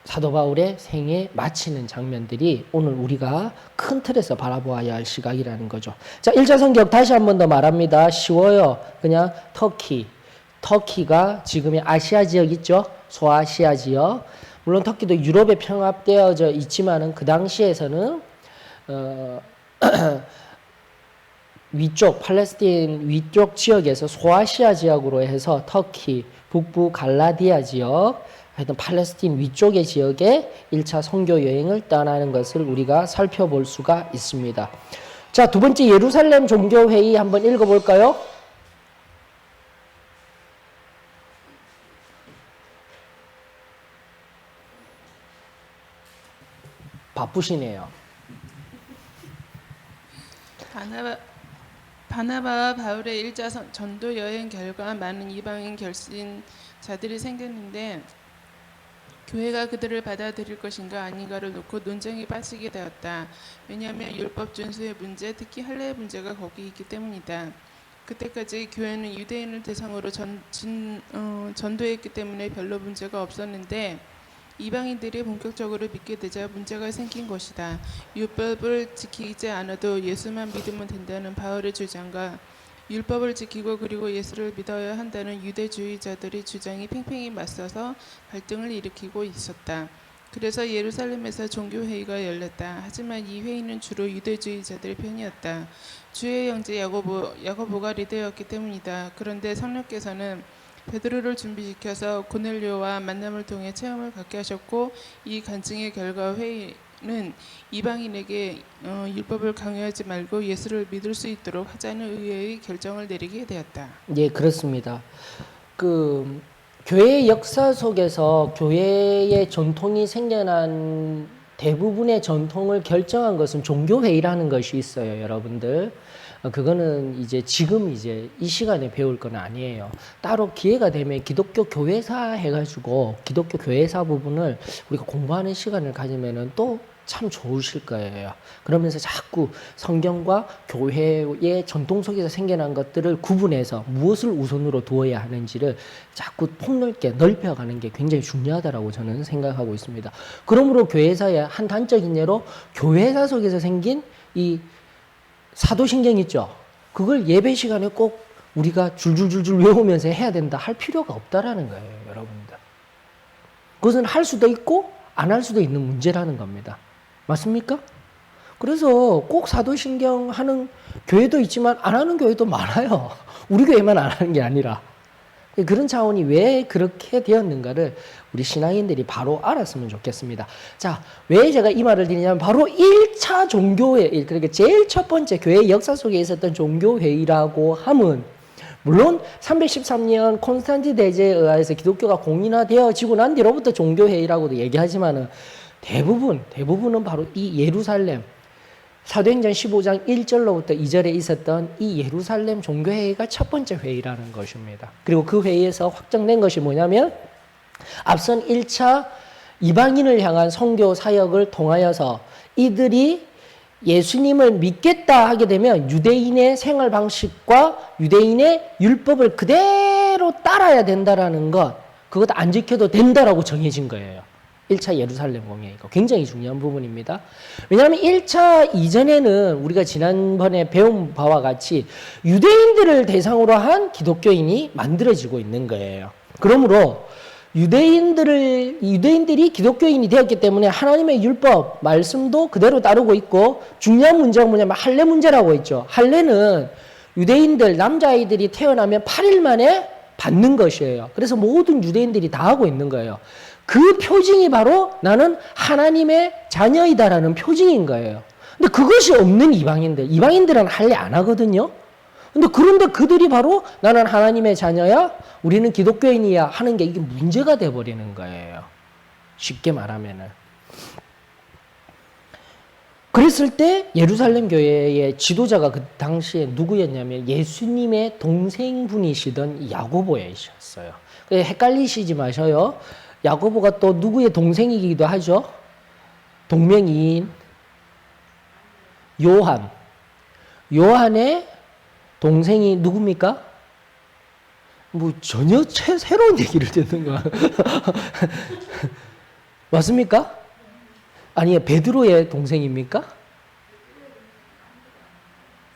사도 바울의 생애 마치는 장면들이 오늘 우리가 큰 틀에서 바라보아야 할 시각이라는 거죠. 자, 1차 성경 다시 한 번 더 말합니다. 쉬워요. 그냥 터키. 터키가 지금의 아시아 지역 있죠? 소아시아 지역. 물론 터키도 유럽에 평합되어져 있지만은 그 당시에서는 위쪽 팔레스틴 위쪽 지역에서 소아시아 지역으로 해서 터키, 북부 갈라디아 지역, 하여튼 팔레스틴 위쪽의 지역에 1차 선교 여행을 떠나는 것을 우리가 살펴볼 수가 있습니다. 자, 두 번째 예루살렘 종교회의 한번 읽어볼까요? 바쁘시네요. 바나바와 바울의 1차 전도 여행 결과 많은 이방인 결신자들이 생겼는데 교회가 그들을 받아들일 것인가 아닌가를 놓고 논쟁이 빠지게 되었다. 왜냐하면 율법 준수의 문제, 특히 할례의 문제가 거기 있기 때문이다. 그때까지 교회는 유대인을 대상으로 전도했기 때문에 별로 문제가 없었는데 이방인들이 본격적으로 믿게 되자 문제가 생긴 것이다. 율법을 지키지 않아도 예수만 믿으면 된다는 바울의 주장과 율법을 지키고 그리고 예수를 믿어야 한다는 유대주의자들의 주장이 팽팽히 맞서서 갈등을 일으키고 있었다. 그래서 예루살렘에서 종교회의가 열렸다. 하지만 이 회의는 주로 유대주의자들의 편이었다. 주의 형제 야고보가 리더였기 때문이다. 그런데 성령께서는 베드로를 준비시켜서 고넬료와 만남을 통해 체험을 갖게 하셨고 이 간증의 결과 회의는 이방인에게 율법을 강요하지 말고 예수를 믿을 수 있도록 하자는 의회의 결정을 내리게 되었다. 예, 그렇습니다. 교회의 역사 속에서 교회의 전통이 생겨난 대부분의 전통을 결정한 것은 종교회의라는 것이 있어요, 여러분들. 그거는 지금 이 시간에 배울 건 아니에요. 따로 기회가 되면 기독교 교회사 해가지고 기독교 교회사 부분을 우리가 공부하는 시간을 가지면은 또 참 좋으실 거예요. 그러면서 자꾸 성경과 교회의 전통 속에서 생겨난 것들을 구분해서 무엇을 우선으로 두어야 하는지를 자꾸 폭넓게 넓혀가는 게 굉장히 중요하다라고 저는 생각하고 있습니다. 그러므로 교회사의 한 단적인 예로 교회사 속에서 생긴 이 사도신경 있죠? 그걸 예배 시간에 꼭 우리가 줄줄줄줄 외우면서 해야 된다 할 필요가 없다라는 거예요, 여러분들. 그것은 할 수도 있고 안 할 수도 있는 문제라는 겁니다. 맞습니까? 그래서 꼭 사도신경 하는 교회도 있지만 안 하는 교회도 많아요. 우리 교회만 안 하는 게 아니라. 그런 차원이 왜 그렇게 되었는가를 우리 신앙인들이 바로 알았으면 좋겠습니다. 자, 왜 제가 이 말을 드리냐면 바로 1차 종교회, 그러니까 제일 첫 번째 교회 역사 속에 있었던 종교회의라고 함은 물론 313년 콘스탄틴 대제에 의해서 기독교가 공인화되어지고 난 뒤로부터 종교회의라고도 얘기하지만은 대부분은 바로 이 예루살렘 사도행전 15장 1절로부터 2절에 있었던 이 예루살렘 종교회의가 첫 번째 회의라는 것입니다. 그리고 그 회의에서 확정된 것이 뭐냐면 앞선 1차 이방인을 향한 선교 사역을 통하여서 이들이 예수님을 믿겠다 하게 되면 유대인의 생활 방식과 유대인의 율법을 그대로 따라야 된다라는 것, 그것 안 지켜도 된다라고 정해진 거예요. 1차 예루살렘 공회의가 굉장히 중요한 부분입니다. 왜냐하면 1차 이전에는 우리가 지난번에 배운 바와 같이 유대인들을 대상으로 한 기독교인이 만들어지고 있는 거예요. 그러므로 유대인들이 기독교인이 되었기 때문에 하나님의 율법, 말씀도 그대로 따르고 있고 중요한 문제가 뭐냐면 할례 문제라고 있죠. 할례는 유대인들, 남자아이들이 태어나면 8일 만에 받는 것이에요. 그래서 모든 유대인들이 다 하고 있는 거예요. 그 표징이 바로 나는 하나님의 자녀이다라는 표징인 거예요. 근데 그것이 없는 이방인들은 할례 안 하거든요. 그런데 그들이 바로 나는 하나님의 자녀야, 우리는 기독교인이야 하는 게 이게 문제가 돼버리는 거예요. 쉽게 말하면은. 그랬을 때 예루살렘 교회의 지도자가 그 당시에 누구였냐면 예수님의 동생분이시던 야고보이셨어요. 헷갈리시지 마셔요. 야고보가 또 누구의 동생이기도 하죠. 동명이인 요한. 요한의 동생이 누굽니까? 뭐 전혀 새로운 얘기를 듣는 거야. 맞습니까? 아니, 베드로의 동생입니까?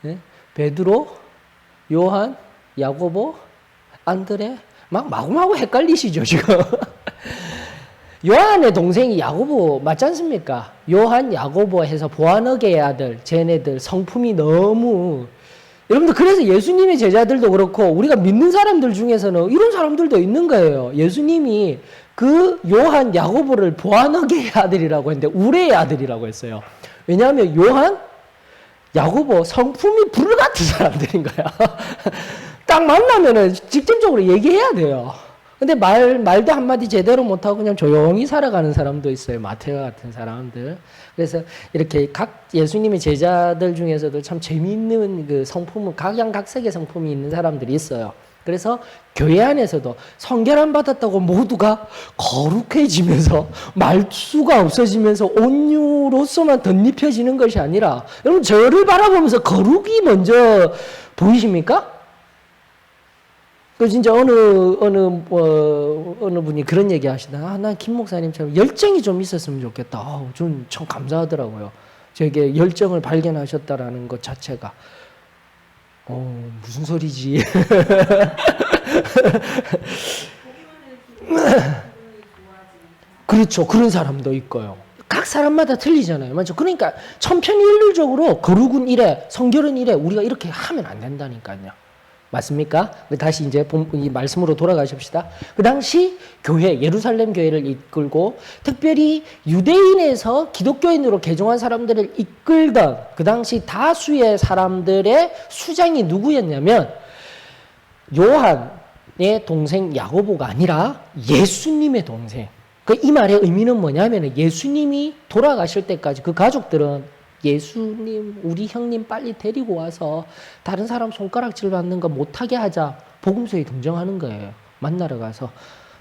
네? 베드로, 요한, 야고보, 안드레, 막 마구마구 헷갈리시죠 지금. 요한의 동생이 야고보 맞지 않습니까? 요한, 야고보 해서 보아너게의 아들, 쟤네들 성품이 너무, 여러분들 그래서 예수님의 제자들도 그렇고 우리가 믿는 사람들 중에서는 이런 사람들도 있는 거예요. 예수님이 그 요한, 야고보를 보아너게의 아들이라고 했는데 우레의 아들이라고 했어요. 왜냐하면 요한, 야고보 성품이 불 같은 사람들인 거야. 딱 만나면은 직접적으로 얘기해야 돼요. 근데 말도 한마디 제대로 못하고 그냥 조용히 살아가는 사람도 있어요. 마테오 같은 사람들. 그래서 이렇게 각 예수님의 제자들 중에서도 참 재미있는 그 성품은 각양각색의 성품이 있는 사람들이 있어요. 그래서 교회 안에서도 성결함 받았다고 모두가 거룩해지면서 말수가 없어지면서 온유로서만 덧입혀지는 것이 아니라, 여러분 저를 바라보면서 거룩이 먼저 보이십니까? 그 진짜 어느 분이 그런 얘기 하시다. 난 김 목사님처럼 열정이 좀 있었으면 좋겠다. 저는 참 감사하더라고요. 저에게 열정을 발견하셨다라는 것 자체가. 무슨 소리지? 그렇죠. 그런 사람도 있고요. 각 사람마다 틀리잖아요. 맞죠? 그러니까 천편일률적으로 거룩은 이래, 성결은 이래, 우리가 이렇게 하면 안 된다니까요. 맞습니까? 다시 이제 이 말씀으로 돌아가십시다. 그 당시 교회, 예루살렘 교회를 이끌고 특별히 유대인에서 기독교인으로 개종한 사람들을 이끌던 그 당시 다수의 사람들의 수장이 누구였냐면 요한의 동생 야고보가 아니라 예수님의 동생. 이 말의 의미는 뭐냐면 예수님이 돌아가실 때까지 그 가족들은 예수님, 우리 형님 빨리 데리고 와서 다른 사람 손가락질 받는 거 못하게 하자. 복음서에 등장하는 거예요. 만나러 가서.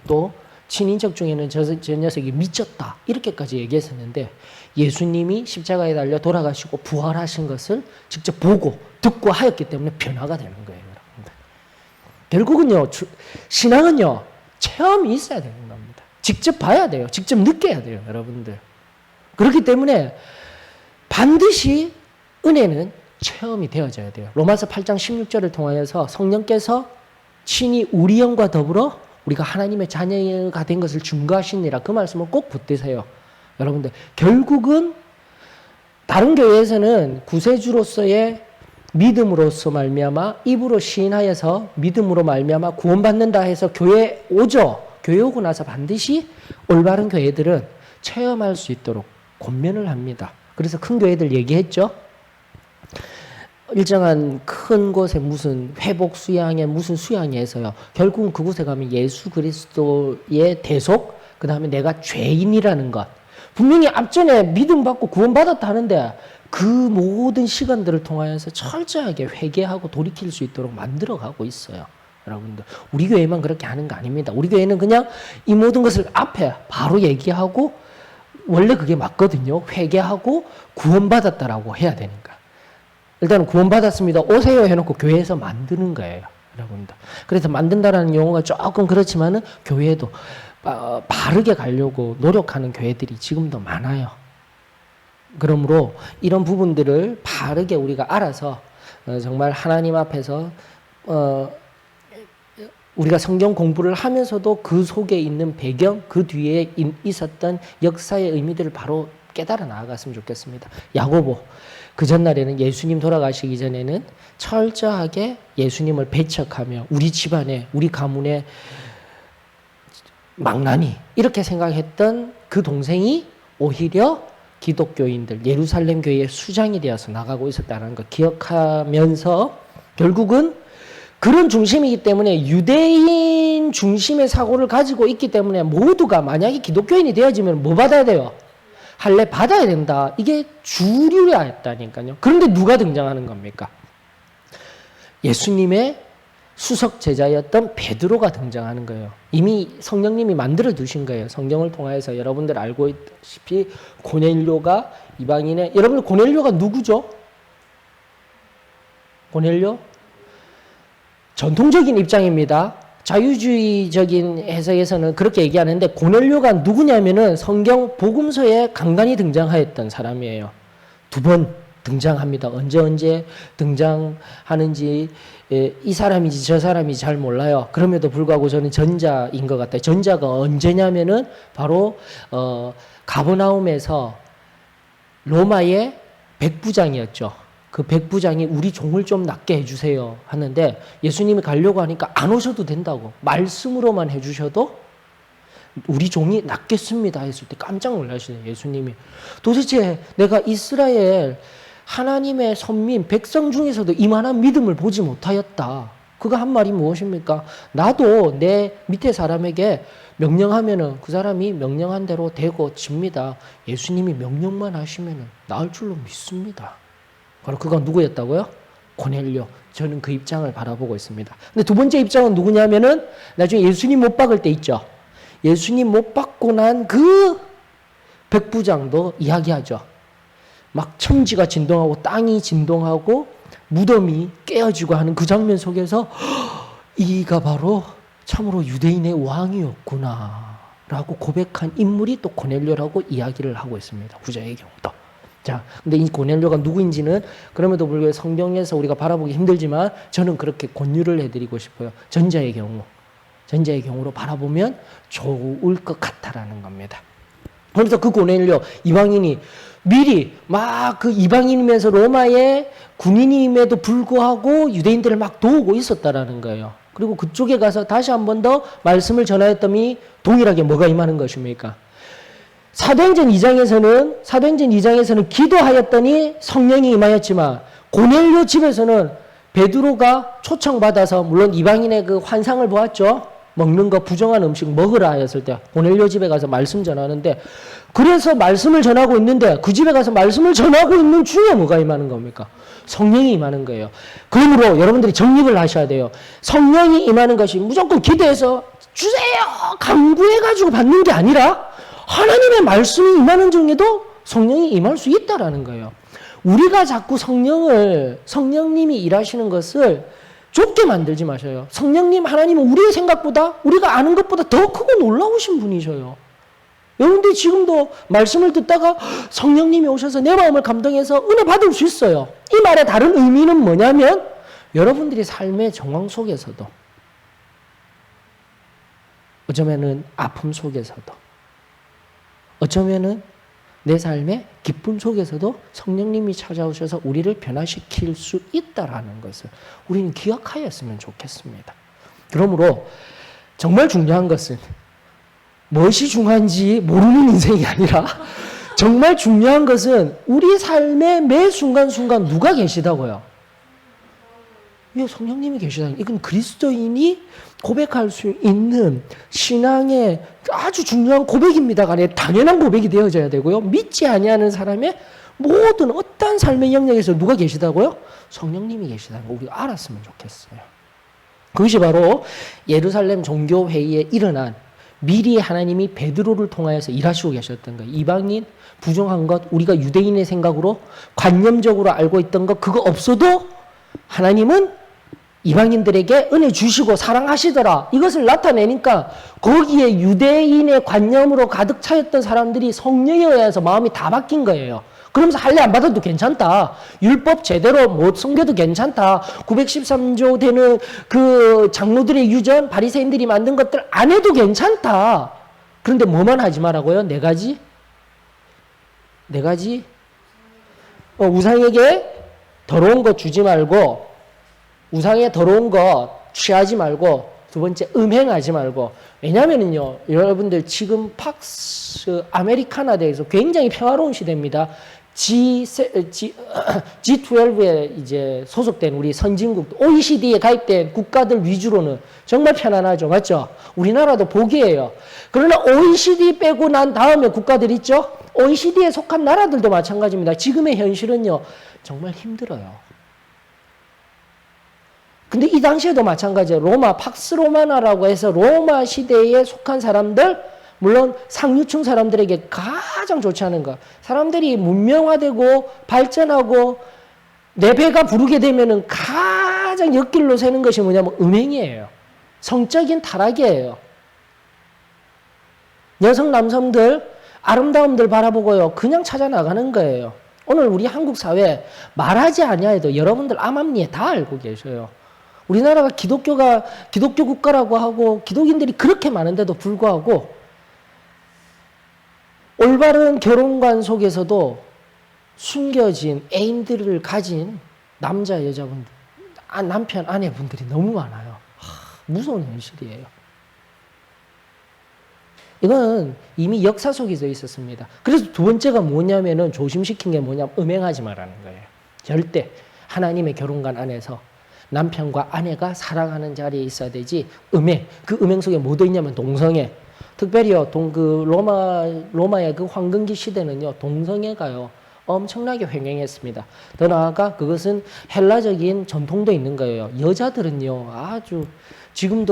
또 친인척 중에는 저 녀석이 미쳤다. 이렇게까지 얘기했었는데 예수님이 십자가에 달려 돌아가시고 부활하신 것을 직접 보고 듣고 하였기 때문에 변화가 되는 거예요. 여러분들. 결국은요. 신앙은요. 체험이 있어야 되는 겁니다. 직접 봐야 돼요. 직접 느껴야 돼요. 여러분들. 그렇기 때문에 반드시 은혜는 체험이 되어져야 돼요. 로마서 8장 16절을 통하여서 성령께서 친히 우리 영과 더불어 우리가 하나님의 자녀가 된 것을 증거하시니라. 그 말씀을 꼭 붙드세요. 여러분들 결국은 다른 교회에서는 구세주로서의 믿음으로서 말미암아 입으로 시인하여서 믿음으로 말미암아 구원받는다 해서 교회에 오죠. 교회 오고 나서 반드시 올바른 교회들은 체험할 수 있도록 권면을 합니다. 그래서 큰 교회들 얘기했죠. 일정한 큰 곳에 무슨 회복 수양에 무슨 수양에서요. 결국은 그곳에 가면 예수 그리스도의 대속, 그 다음에 내가 죄인이라는 것. 분명히 앞전에 믿음 받고 구원 받았다 하는데 그 모든 시간들을 통하여서 철저하게 회개하고 돌이킬 수 있도록 만들어가고 있어요. 여러분들 우리 교회만 그렇게 하는 거 아닙니다. 우리 교회는 그냥 이 모든 것을 앞에 바로 얘기하고 원래 그게 맞거든요. 회개하고 구원받았다라고 해야 되니까. 일단은 구원받았습니다. 오세요 해놓고 교회에서 만드는 거예요. 여러분들. 그래서 만든다라는 용어가 조금 그렇지만은 교회도 바르게 가려고 노력하는 교회들이 지금도 많아요. 그러므로 이런 부분들을 바르게 우리가 알아서 정말 하나님 앞에서 우리가 성경 공부를 하면서도 그 속에 있는 배경, 그 뒤에 있었던 역사의 의미들을 바로 깨달아 나아갔으면 좋겠습니다. 야고보, 그 전날에는 예수님 돌아가시기 전에는 철저하게 예수님을 배척하며 우리 집안에, 우리 가문에 망나니 이렇게 생각했던 그 동생이 오히려 기독교인들, 예루살렘 교회의 수장이 되어서 나가고 있었다는 걸 기억하면서 결국은 그런 중심이기 때문에 유대인 중심의 사고를 가지고 있기 때문에 모두가 만약에 기독교인이 되어지면 뭐 받아야 돼요? 할례 받아야 된다. 이게 주류였다니까요. 그런데 누가 등장하는 겁니까? 예수님의 수석 제자였던 베드로가 등장하는 거예요. 이미 성령님이 만들어 두신 거예요. 성경을 통해서 여러분들 알고 있다시피 고넬료가 이방인의, 여러분들 고넬료가 누구죠? 고넬료? 전통적인 입장입니다. 자유주의적인 해석에서는 그렇게 얘기하는데 고넬료가 누구냐면은 성경 복음서에 간간히 등장하였던 사람이에요. 2번 등장합니다. 언제 등장하는지 이 사람인지 저 사람인지 잘 몰라요. 그럼에도 불구하고 저는 전자인 것 같아요. 전자가 언제냐면은 바로 가버나움에서 로마의 백부장이었죠. 그 백부장이 우리 종을 좀 낫게 해주세요 하는데 예수님이 가려고 하니까 안 오셔도 된다고 말씀으로만 해주셔도 우리 종이 낫겠습니다 했을 때 깜짝 놀라시네요. 예수님이 도대체 내가 이스라엘 하나님의 선민 백성 중에서도 이만한 믿음을 보지 못하였다. 그가 한 말이 무엇입니까? 나도 내 밑에 사람에게 명령하면은 그 사람이 명령한 대로 되고 집니다. 예수님이 명령만 하시면은 나을 줄로 믿습니다. 바로 그가 누구였다고요? 고넬료. 저는 그 입장을 바라보고 있습니다. 근데 2번째 입장은 누구냐면은 나중에 예수님 못 박을 때 있죠. 예수님 못 박고 난 그 백부장도 이야기하죠. 막 천지가 진동하고 땅이 진동하고 무덤이 깨어지고 하는 그 장면 속에서 이가 바로 참으로 유대인의 왕이었구나 라고 고백한 인물이 또 고넬료라고 이야기를 하고 있습니다. 후자의 경우도. 자, 근데 이 고넬료가 누구인지는 그럼에도 불구하고 성경에서 우리가 바라보기 힘들지만 저는 그렇게 권유를 해드리고 싶어요. 전자의 경우로 바라보면 좋을 것 같다라는 겁니다. 그래서 그 고넬료 이방인이 미리 막 그 이방인이면서 로마의 군인임에도 불구하고 유대인들을 막 도우고 있었다라는 거예요. 그리고 그쪽에 가서 다시 한 번 더 말씀을 전하였더니 동일하게 뭐가 임하는 것입니까? 사도행전 2장에서는 기도하였더니 성령이 임하였지만 고넬료 집에서는 베드로가 초청받아서 물론 이방인의 그 환상을 보았죠. 먹는 거 부정한 음식 먹으라 하였을 때 고넬료 집에 가서 말씀 전하는데 그래서 말씀을 전하고 있는데 그 집에 가서 말씀을 전하고 있는 중에 뭐가 임하는 겁니까? 성령이 임하는 거예요. 그러므로 여러분들이 정립을 하셔야 돼요. 성령이 임하는 것이 무조건 기도해서 주세요 강구해가지고 받는 게 아니라 하나님의 말씀이 임하는 중에도 성령이 임할 수 있다라는 거예요. 우리가 자꾸 성령님이 일하시는 것을 좁게 만들지 마셔요. 성령님 하나님은 우리의 생각보다 우리가 아는 것보다 더 크고 놀라우신 분이셔요. 여러분들이 지금도 말씀을 듣다가 성령님이 오셔서 내 마음을 감동해서 은혜 받을 수 있어요. 이 말의 다른 의미는 뭐냐면 여러분들이 삶의 정황 속에서도 어쩌면은 아픔 속에서도 어쩌면은 내 삶의 기쁨 속에서도 성령님이 찾아오셔서 우리를 변화시킬 수 있다라는 것을 우리는 기억하였으면 좋겠습니다. 그러므로 정말 중요한 것은 무엇이 중요한지 모르는 인생이 아니라 정말 중요한 것은 우리 삶의 매 순간순간 누가 계시다고요? 왜 성령님이 계시다는 거예요. 이건 그리스도인이 고백할 수 있는 신앙의 아주 중요한 고백입니다가 아니라 당연한 고백이 되어져야 되고요. 믿지 아니하는 사람의 모든 어떠한 삶의 영역에서 누가 계시다고요? 성령님이 계시다는 거 우리가 알았으면 좋겠어요. 그것이 바로 예루살렘 종교회의에 일어난 미리 하나님이 베드로를 통하여서 일하시고 계셨던 거예요. 이방인, 부정한 것, 우리가 유대인의 생각으로 관념적으로 알고 있던 것 그거 없어도 하나님은 이방인들에게 은혜 주시고 사랑하시더라. 이것을 나타내니까 거기에 유대인의 관념으로 가득 차였던 사람들이 성령에 의해서 마음이 다 바뀐 거예요. 그러면서 할례 안 받아도 괜찮다. 율법 제대로 못 섬겨도 괜찮다. 913조 되는 그 장로들의 유전, 바리새인들이 만든 것들 안 해도 괜찮다. 그런데 뭐만 하지 말라고요? 네 가지? 우상에게 더러운 것 주지 말고 우상에 더러운 거 취하지 말고 2번째 음행하지 말고 왜냐면은요 여러분들 지금 팍스 아메리카나 대해서 굉장히 평화로운 시대입니다. G12에 이제 소속된 우리 선진국 OECD에 가입된 국가들 위주로는 정말 편안하죠. 맞죠? 우리나라도 복이에요. 그러나 OECD 빼고 난 다음에 국가들 있죠? OECD에 속한 나라들도 마찬가지입니다. 지금의 현실은요 정말 힘들어요. 근데 이 당시에도 마찬가지예요. 로마, 팍스 로마나라고 해서 로마 시대에 속한 사람들, 물론 상류층 사람들에게 가장 좋지 않은 것. 사람들이 문명화되고 발전하고 내 배가 부르게 되면은 가장 옆길로 새는 것이 뭐냐면 음행이에요. 성적인 타락이에요. 여성, 남성들, 아름다움들 바라보고요. 그냥 찾아 나가는 거예요. 오늘 우리 한국 사회 말하지 아니해도 여러분들 암암리에 다 알고 계셔요. 우리나라가 기독교 국가라고 하고 기독인들이 그렇게 많은데도 불구하고 올바른 결혼관 속에서도 숨겨진 애인들을 가진 남자, 여자분들, 남편, 아내분들이 너무 많아요. 무서운 현실이에요. 이건 이미 역사 속에서 있었습니다. 그래서 두 번째가 뭐냐면은 조심시킨 게 뭐냐면 음행하지 말라는 거예요. 절대 하나님의 결혼관 안에서 남편과 아내가 사랑하는 자리에 있어야 되지 음행. 그 음행 속에 뭐 들어있냐면 동성애. 특별히요, 로마의 그 황금기 시대는요, 동성애가요, 엄청나게 횡행했습니다. 더 나아가 그것은 헬라적인 전통도 있는 거예요. 여자들은요, 아주 지금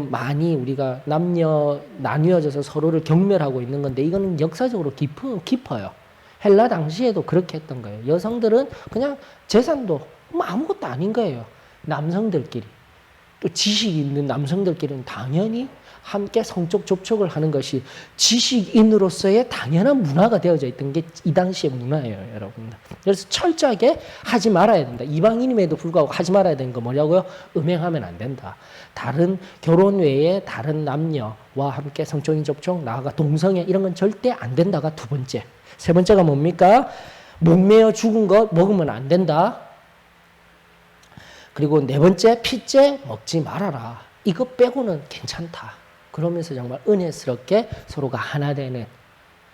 많이 우리가 남녀 나뉘어져서 서로를 경멸하고 있는 건데 이거는 역사적으로 깊어요. 헬라 당시에도 그렇게 했던 거예요. 여성들은 그냥 재산도 뭐 아무것도 아닌 거예요. 남성들끼리. 또 지식이 있는 남성들끼리는 당연히 함께 성적 접촉을 하는 것이 지식인으로서의 당연한 문화가 되어져 있던 게 이 당시의 문화예요, 여러분들. 그래서 철저하게 하지 말아야 된다. 이방인임에도 불구하고 하지 말아야 되는 거 뭐냐고요? 음행하면 안 된다. 다른 결혼 외에 다른 남녀와 함께 성적인 접촉, 나아가 동성애 이런 건 절대 안 된다가 두 번째. 세 번째가 뭡니까? 목매어 죽은 것 먹으면 안 된다. 그리고 네 번째, 피째 먹지 말아라. 이거 빼고는 괜찮다. 그러면서 정말 은혜스럽게 서로가 하나 되는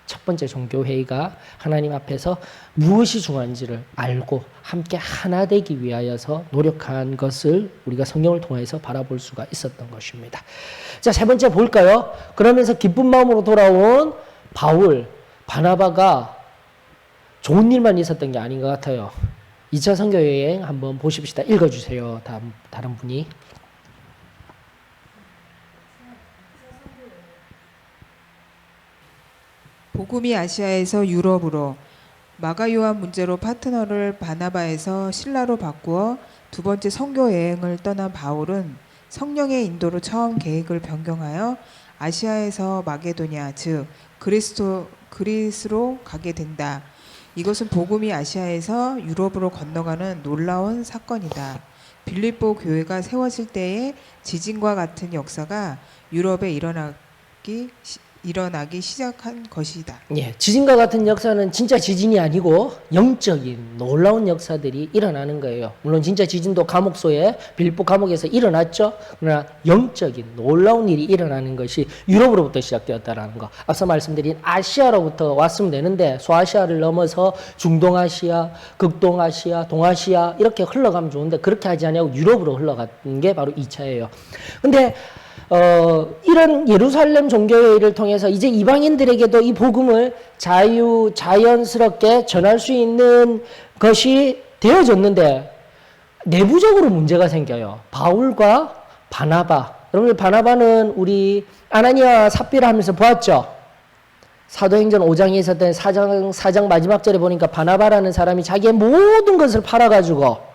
첫 번째 종교회의가 하나님 앞에서 무엇이 중요한지를 알고 함께 하나 되기 위하여서 노력한 것을 우리가 성경을 통해서 바라볼 수가 있었던 것입니다. 자, 세 번째 볼까요? 그러면서 기쁜 마음으로 돌아온 바울, 바나바가 좋은 일만 있었던 게 아닌 것 같아요. 2차 선교여행 한번 보십시다. 읽어주세요. 다른 분이. 복음이 아시아에서 유럽으로 마가 요한 문제로 파트너를 바나바에서 실라로 바꾸어 두 번째 선교 여행을 떠난 바울은 성령의 인도로 처음 계획을 변경하여 아시아에서 마게도냐 즉 그리스로 가게 된다. 이것은 복음이 아시아에서 유럽으로 건너가는 놀라운 사건이다. 빌립보 교회가 세워질 때에 지진과 같은 역사가 유럽에 일어나기 시작한 것이다. 예, 지진과 같은 역사는 진짜 지진이 아니고 영적인 놀라운 역사들이 일어나는 거예요. 물론 진짜 지진도 감옥소에 빌립보 감옥에서 일어났죠. 그러나 영적인 놀라운 일이 일어나는 것이 유럽으로부터 시작되었다라는 거. 앞서 말씀드린 아시아로부터 왔으면 되는데 소아시아를 넘어서 중동아시아, 극동아시아, 동아시아 이렇게 흘러가면 좋은데 그렇게 하지 않냐고 유럽으로 흘러간 게 바로 2차예요. 근데 이런 예루살렘 종교회의를 통해서 이제 이방인들에게도 이 복음을 자연스럽게 전할 수 있는 것이 되어졌는데 내부적으로 문제가 생겨요. 바울과 바나바. 여러분들 바나바는 우리 아나니아 삽비라 하면서 보았죠? 사도행전 5장에 있었던 4장 마지막 절에 보니까 바나바라는 사람이 자기의 모든 것을 팔아가지고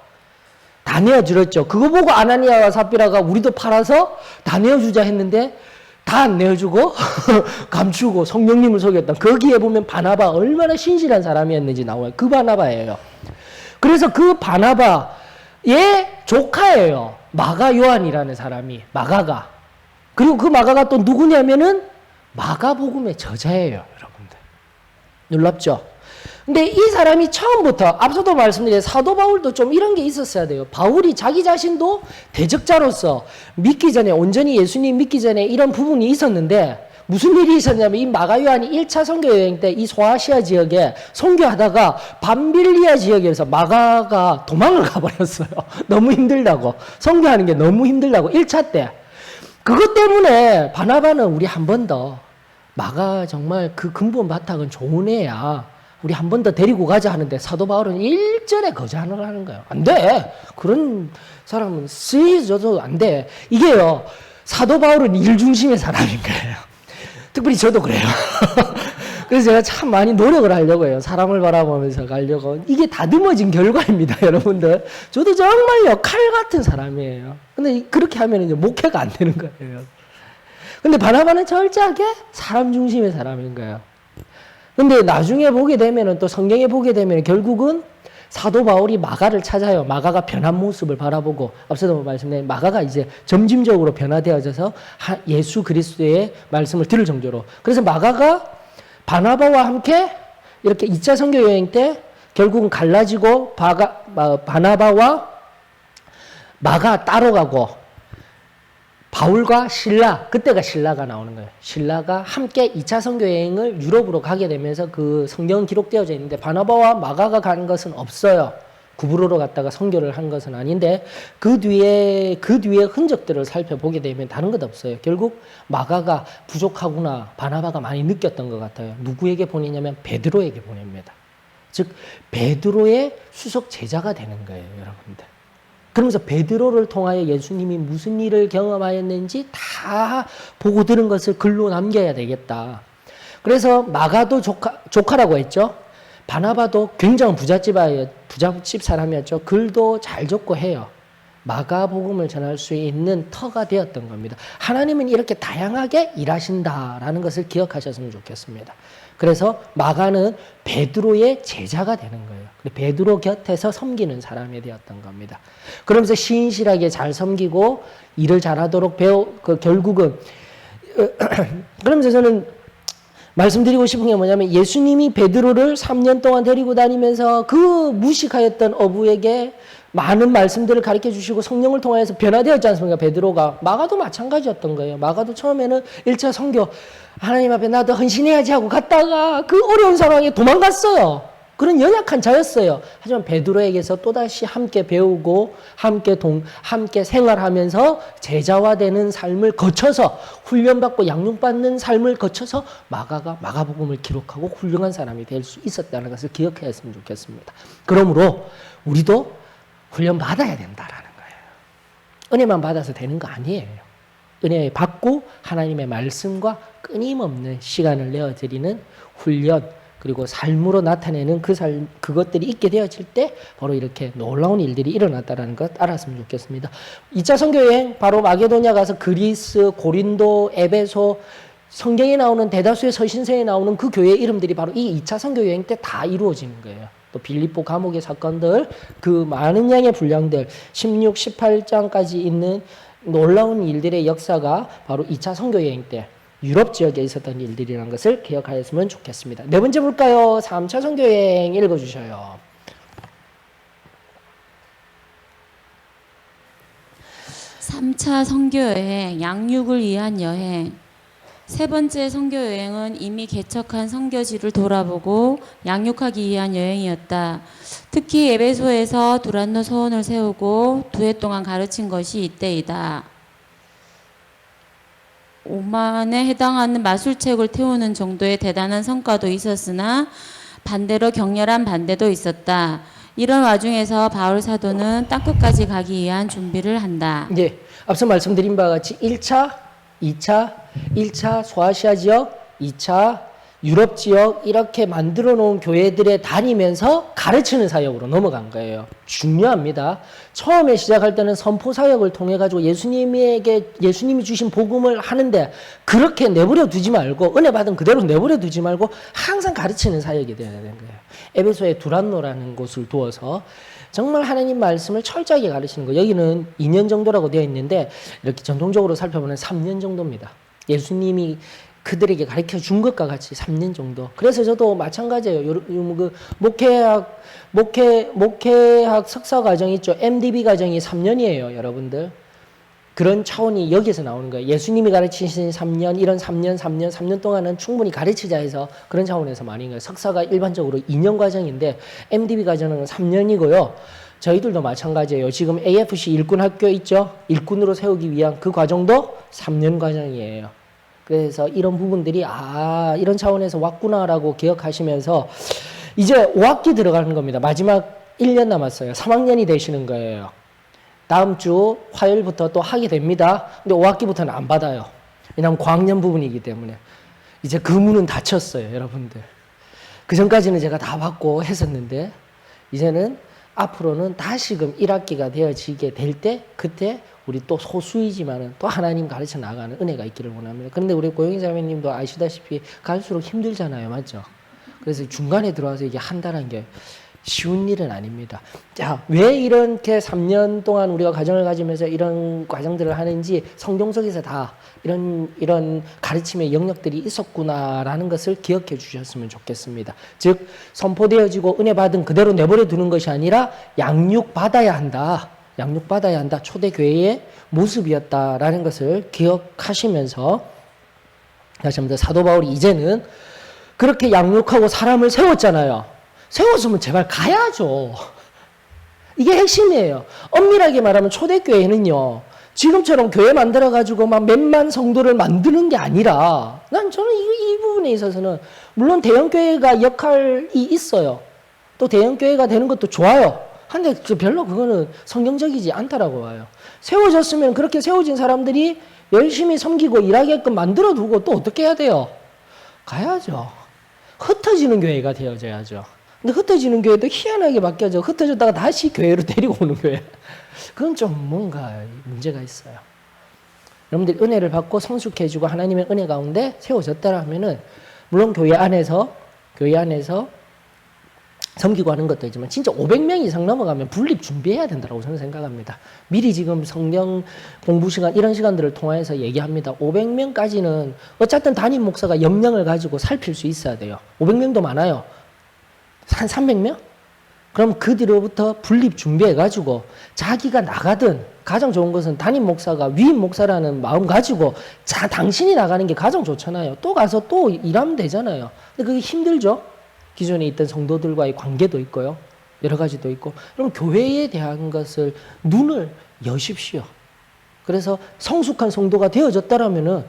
다 내어주었죠. 그거 보고 아나니아와 삽비라가 우리도 팔아서 다 내어주자 했는데 다 안 내어주고 감추고 성령님을 속였던 거기에 보면 바나바 얼마나 신실한 사람이었는지 나와요. 그 바나바예요. 그래서 그 바나바의 조카예요. 마가 요한이라는 사람이 마가가. 그리고 그 마가가 또 누구냐면은 마가복음의 저자예요. 여러분들. 놀랍죠? 근데 이 사람이 처음부터 앞서도 말씀드린 사도 바울도 좀 이런 게 있었어야 돼요. 바울이 자기 자신도 대적자로서 믿기 전에 온전히 예수님 믿기 전에 이런 부분이 있었는데 무슨 일이 있었냐면 이 마가 요한이 1차 선교 여행 때 이 소아시아 지역에 선교하다가 밤빌리아 지역에서 마가가 도망을 가버렸어요. 너무 힘들다고. 선교하는 게 너무 힘들다고 1차 때. 그것 때문에 바나바는 우리 한 번 더 마가 정말 그 근본 바탕은 좋은 애야. 우리 한 번 더 데리고 가자 하는데 사도 바울은 일절에 거절을 하는 거예요. 안 돼. 그런 사람은 쓰여져도 안 돼. 이게요. 사도 바울은 일 중심의 사람인 거예요. 특별히 저도 그래요. 그래서 제가 참 많이 노력을 하려고 해요. 사람을 바라보면서 가려고. 이게 다듬어진 결과입니다, 여러분들. 저도 정말요, 칼 같은 사람이에요. 근데 그렇게 하면 이제 목회가 안 되는 거예요. 근데 바나바는 철저하게 사람 중심의 사람인 거예요. 근데 나중에 보게 되면은 또 성경에 보게 되면 결국은 사도 바울이 마가를 찾아요. 마가가 변한 모습을 바라보고 앞서도 말씀드린 마가가 이제 점진적으로 변화되어져서 예수 그리스도의 말씀을 들을 정도로. 그래서 마가가 바나바와 함께 이렇게 2차 선교 여행 때 결국은 갈라지고 바나바와 마가 따로 가고 바울과 실라, 그때가 실라가 나오는 거예요. 실라가 함께 2차 선교 여행을 유럽으로 가게 되면서 그 성경은 기록되어져 있는데 바나바와 마가가 가는 것은 없어요. 구브로로 갔다가 선교를 한 것은 아닌데 그 뒤에 흔적들을 살펴보게 되면 다른 것 없어요. 결국 마가가 부족하구나 바나바가 많이 느꼈던 것 같아요. 누구에게 보내냐면 베드로에게 보냅니다. 즉 베드로의 수석 제자가 되는 거예요, 여러분들. 그러면서 베드로를 통하여 예수님이 무슨 일을 경험하였는지 다 보고 들은 것을 글로 남겨야 되겠다. 그래서 마가도 조카라고 했죠. 바나바도 굉장한 부잣집 사람이었죠. 글도 잘 적고 해요. 마가복음을 전할 수 있는 터가 되었던 겁니다. 하나님은 이렇게 다양하게 일하신다라는 것을 기억하셨으면 좋겠습니다. 그래서 마가는 베드로의 제자가 되는 거예요. 베드로 곁에서 섬기는 사람이 되었던 겁니다. 그러면서 신실하게 잘 섬기고 일을 잘하도록 결국은 그러면서 저는 말씀드리고 싶은 게 뭐냐면 예수님이 베드로를 3년 동안 데리고 다니면서 그 무식하였던 어부에게 많은 말씀들을 가르쳐 주시고 성령을 통해서 변화되었지 않습니까? 베드로가. 마가도 마찬가지였던 거예요. 마가도 처음에는 1차 선교 하나님 앞에 나도 헌신해야지 하고 갔다가 그 어려운 상황에 도망갔어요. 그런 연약한 자였어요. 하지만 베드로에게서 또다시 함께 배우고 함께 생활하면서 제자화 되는 삶을 거쳐서 훈련받고 양육받는 삶을 거쳐서 마가가 마가복음을 기록하고 훌륭한 사람이 될 수 있었다는 것을 기억했으면 좋겠습니다. 그러므로 우리도 훈련받아야 된다라는 거예요. 은혜만 받아서 되는 거 아니에요. 은혜 받고 하나님의 말씀과 끊임없는 시간을 내어드리는 훈련 그리고 삶으로 나타내는 그것들이 있게 되어질 때 바로 이렇게 놀라운 일들이 일어났다는 것 알았으면 좋겠습니다. 2차 선교여행 바로 마게도냐 가서 그리스, 고린도, 에베소 성경에 나오는 대다수의 서신서에 나오는 그 교회 이름들이 바로 이 2차 선교여행 때 다 이루어지는 거예요. 또 빌립보 감옥의 사건들 그 많은 양의 분량들 16, 18장까지 있는 놀라운 일들의 역사가 바로 2차 선교여행 때 유럽 지역에 있었던 일들이라는 것을 기억하였으면 좋겠습니다. 네 번째 볼까요? 3차 선교여행 읽어주셔요. (3차) 선교여행, 양육을 위한 여행. 세 번째 선교여행은 이미 개척한 선교지를 돌아보고 양육하기 위한 여행이었다. 특히 에베소에서 두란노 소원을 세우고 2해 동안 가르친 것이 이때이다. 5만에 해당하는 마술책을 태우는 정도의 대단한 성과도 있었으나 반대로 격렬한 반대도 있었다. 이런 와중에서 바울 사도는 땅끝까지 가기 위한 준비를 한다. 예, 앞서 말씀드린 바와 같이 1차, 1차 소아시아 지역, 2차 유럽 지역 이렇게 만들어 놓은 교회들에 다니면서 가르치는 사역으로 넘어간 거예요. 중요합니다. 처음에 시작할 때는 선포 사역을 통해 가지고 예수님이 주신 복음을 하는데 그렇게 내버려 두지 말고 은혜 받은 그대로 내버려 두지 말고 항상 가르치는 사역이 되어야 되는 거예요. 에베소의 두란노라는 곳을 두어서 정말 하나님 말씀을 철저하게 가르치는 거예요. 여기는 2년 정도라고 되어 있는데 이렇게 전통적으로 살펴보면 3년 정도입니다. 예수님이 그들에게 가르쳐 준 것과 같이 3년 정도. 그래서 저도 마찬가지예요. 그 목회학 석사 과정 있죠. MDB 과정이 3년이에요, 여러분들. 그런 차원이 여기서 나오는 거예요. 예수님이 가르치신 3년, 이런 3년 동안은 충분히 가르치자 해서 그런 차원에서 많이 거예요. 석사가 일반적으로 2년 과정인데 MDB 과정은 3년이고요. 저희들도 마찬가지예요. 지금 AFC 일꾼학교 있죠. 일꾼으로 세우기 위한 그 과정도 3년 과정이에요. 그래서 이런 부분들이 이런 차원에서 왔구나라고 기억하시면서 이제 5학기 들어가는 겁니다. 마지막 1년 남았어요. 3학년이 되시는 거예요. 다음 주 화요일부터 또 하게 됩니다. 근데 5학기부터는 안 받아요. 왜냐하면 과학년 부분이기 때문에. 이제 그 문은 닫혔어요, 여러분들. 그 전까지는 제가 다 받고 했었는데 이제는 앞으로는 다시금 1학기가 되어지게 될 때 그때 우리 또 소수이지만은 또 하나님 가르쳐 나가는 은혜가 있기를 원합니다. 그런데 우리 고영희 자매님도 아시다시피 갈수록 힘들잖아요, 맞죠? 그래서 중간에 들어와서 이게 한다는 게 쉬운 일은 아닙니다. 자, 왜 이렇게 3년 동안 우리가 가정을 가지면서 이런 과정들을 하는지 성경 속에서 다 이런 가르침의 영역들이 있었구나라는 것을 기억해 주셨으면 좋겠습니다. 즉, 선포되어지고 은혜 받은 그대로 내버려 두는 것이 아니라 양육받아야 한다. 양육받아야 한다. 초대교회의 모습이었다라는 것을 기억하시면서 다시 한번 사도 바울이 이제는 그렇게 양육하고 사람을 세웠잖아요. 세웠으면 제발 가야죠. 이게 핵심이에요. 엄밀하게 말하면 초대교회는요, 지금처럼 교회 만들어가지고 막 몇만 성도를 만드는 게 아니라, 저는 이 부분에 있어서는, 물론 대형교회가 역할이 있어요. 또 대형교회가 되는 것도 좋아요. 근데 별로 그거는 성경적이지 않다라고 봐요. 세워졌으면 그렇게 세워진 사람들이 열심히 섬기고 일하게끔 만들어 두고 또 어떻게 해야 돼요? 가야죠. 흩어지는 교회가 되어져야죠. 근데 흩어지는 교회도 희한하게 바뀌어져. 흩어졌다가 다시 교회로 데리고 오는 교회. 그건 좀 뭔가 문제가 있어요. 여러분들 은혜를 받고 성숙해지고 하나님의 은혜 가운데 세워졌다라면은 물론 교회 안에서 섬기고 하는 것도 있지만 진짜 500명 이상 넘어가면 분립 준비해야 된다고 저는 생각합니다. 미리 지금 성경 공부 시간 이런 시간들을 통해서 얘기합니다. 500명까지는 어쨌든 담임 목사가 역량을 가지고 살필 수 있어야 돼요. 500명도 많아요. 한 300명? 그럼 그 뒤로부터 분립 준비해가지고 자기가 나가든 가장 좋은 것은 담임 목사가 위임 목사라는 마음 가지고 당신이 나가는 게 가장 좋잖아요. 또 가서 또 일하면 되잖아요. 근데 그게 힘들죠. 기존에 있던 성도들과의 관계도 있고요. 여러 가지도 있고. 그럼 교회에 대한 것을 눈을 여십시오. 그래서 성숙한 성도가 되어졌다라면은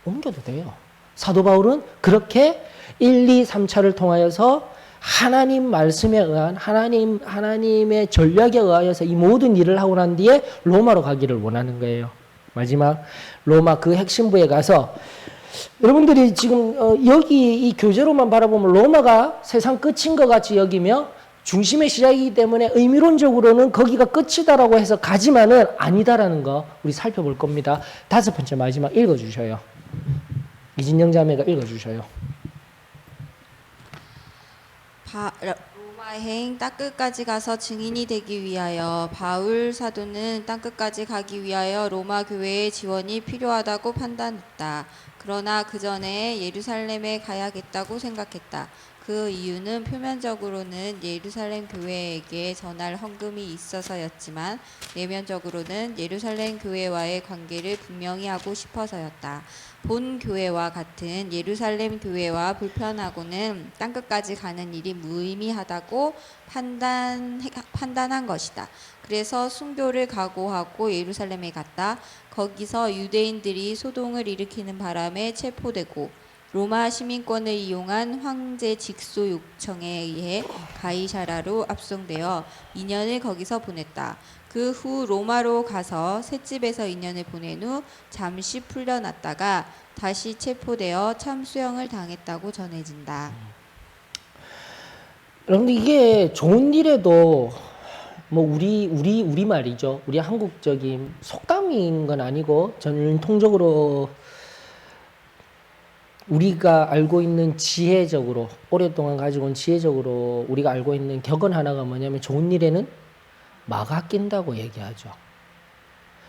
옮겨도 돼요. 사도 바울은 그렇게 1, 2, 3차를 통하여서 하나님 말씀에 의한 하나님의 전략에 의하여서 이 모든 일을 하고 난 뒤에 로마로 가기를 원하는 거예요. 마지막 로마 그 핵심부에 가서 여러분들이 지금 여기 이 교재로만 바라보면 로마가 세상 끝인 것 같이 여기며 중심의 시작이기 때문에 의미론적으로는 거기가 끝이다라고 해서 가지만은 아니다라는 거 우리 살펴볼 겁니다. 5번째 마지막 읽어주셔요. 이진영 자매가 읽어주셔요. 로마행 땅끝까지 가서 증인이 되기 위하여 바울 사도는 땅끝까지 가기 위하여 로마 교회의 지원이 필요하다고 판단했다. 그러나 그 전에 예루살렘에 가야겠다고 생각했다. 그 이유는 표면적으로는 예루살렘 교회에게 전할 헌금이 있어서였지만 내면적으로는 예루살렘 교회와의 관계를 분명히 하고 싶어서였다. 본 교회와 같은 예루살렘 교회와 불편하고는 땅끝까지 가는 일이 무의미하다고 판단한 것이다. 그래서 순교를 각오하고 예루살렘에 갔다. 거기서 유대인들이 소동을 일으키는 바람에 체포되고 로마 시민권을 이용한 황제 직소 요청에 의해 가이사라로 압송되어 2년을 거기서 보냈다. 그 후 로마로 가서 셋집에서 2년을 보낸 후 잠시 풀려났다가 다시 체포되어 참수형을 당했다고 전해진다. 그런데 이게 좋은 일에도 뭐 우리 말이죠. 우리 한국적인 속담인 건 아니고 전통적으로 우리가 알고 있는 지혜적으로 오랫동안 가지고 온 지혜적으로 우리가 알고 있는 격언 하나가 뭐냐면 좋은 일에는 마가 낀다고 얘기하죠.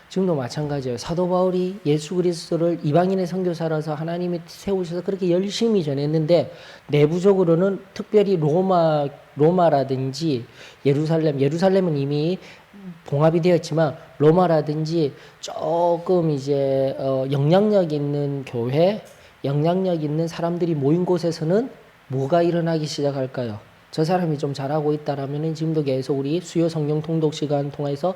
지금도 마찬가지예요. 사도 바울이 예수 그리스도를 이방인의 선교사라서 하나님이 세우셔서 그렇게 열심히 전했는데 내부적으로는 특별히 로마라든지 예루살렘은 이미 봉합이 되었지만 로마라든지 조금 이제 영향력 있는 교회, 영향력 있는 사람들이 모인 곳에서는 뭐가 일어나기 시작할까요? 저 사람이 좀 잘하고 있다라면 지금도 계속 우리 수요 성경 통독 시간 통해서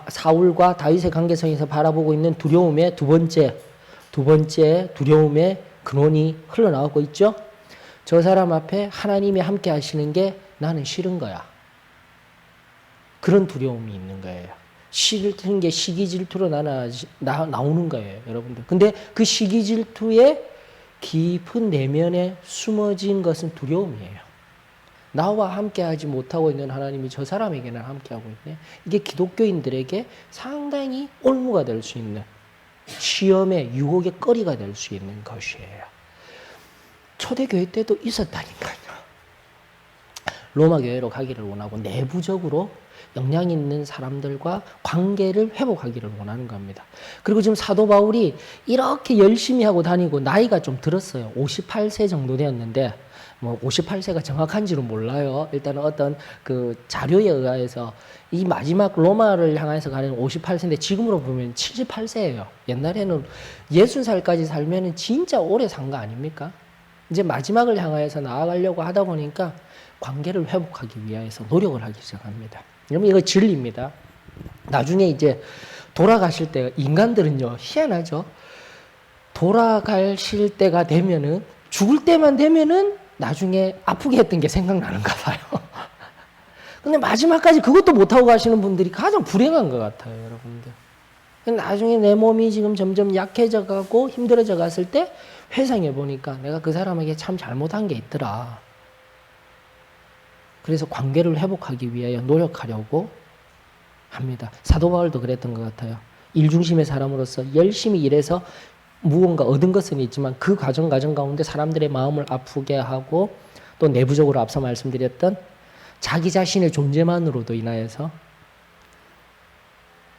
사울과 다윗의 관계성에서 바라보고 있는 두려움의 두 번째 두려움의 근원이 흘러나오고 있죠. 저 사람 앞에 하나님이 함께 하시는 게 나는 싫은 거야. 그런 두려움이 있는 거예요. 싫은 게 시기 질투로 나오는 거예요, 여러분들. 근데 그 시기 질투의 깊은 내면에 숨어진 것은 두려움이에요. 나와 함께하지 못하고 있는 하나님이 저 사람에게는 함께하고 있네. 이게 기독교인들에게 상당히 올무가 될 수 있는, 시험의 유혹의 거리가 될 수 있는 것이에요. 초대교회 때도 있었다니까요. 로마 교회로 가기를 원하고 내부적으로 영향 있는 사람들과 관계를 회복하기를 원하는 겁니다. 그리고 지금 사도 바울이 이렇게 열심히 하고 다니고 나이가 좀 들었어요. 58세 정도 되었는데, 뭐 58세가 정확한지는 몰라요. 일단은 어떤 그 자료에 의해서 이 마지막 로마를 향해서 가는 58세인데 지금으로 보면 78세예요. 옛날에는 60살까지 살면은 진짜 오래 산 거 아닙니까? 이제 마지막을 향해서 나아가려고 하다 보니까 관계를 회복하기 위해서 노력을 하기 시작합니다. 여러분, 이거 진리입니다. 나중에 이제 돌아가실 때, 인간들은요, 희한하죠? 돌아가실 때가 되면은, 죽을 때만 되면은 나중에 아프게 했던 게 생각나는가 봐요. 근데 마지막까지 그것도 못하고 가시는 분들이 가장 불행한 것 같아요, 여러분들. 나중에 내 몸이 지금 점점 약해져 가고 힘들어져 갔을 때 회상해 보니까 내가 그 사람에게 참 잘못한 게 있더라. 그래서 관계를 회복하기 위하여 노력하려고 합니다. 사도 바울도 그랬던 것 같아요. 일중심의 사람으로서 열심히 일해서 무언가 얻은 것은 있지만 그 과정 가운데 사람들의 마음을 아프게 하고 또 내부적으로 앞서 말씀드렸던 자기 자신의 존재만으로도 인하여서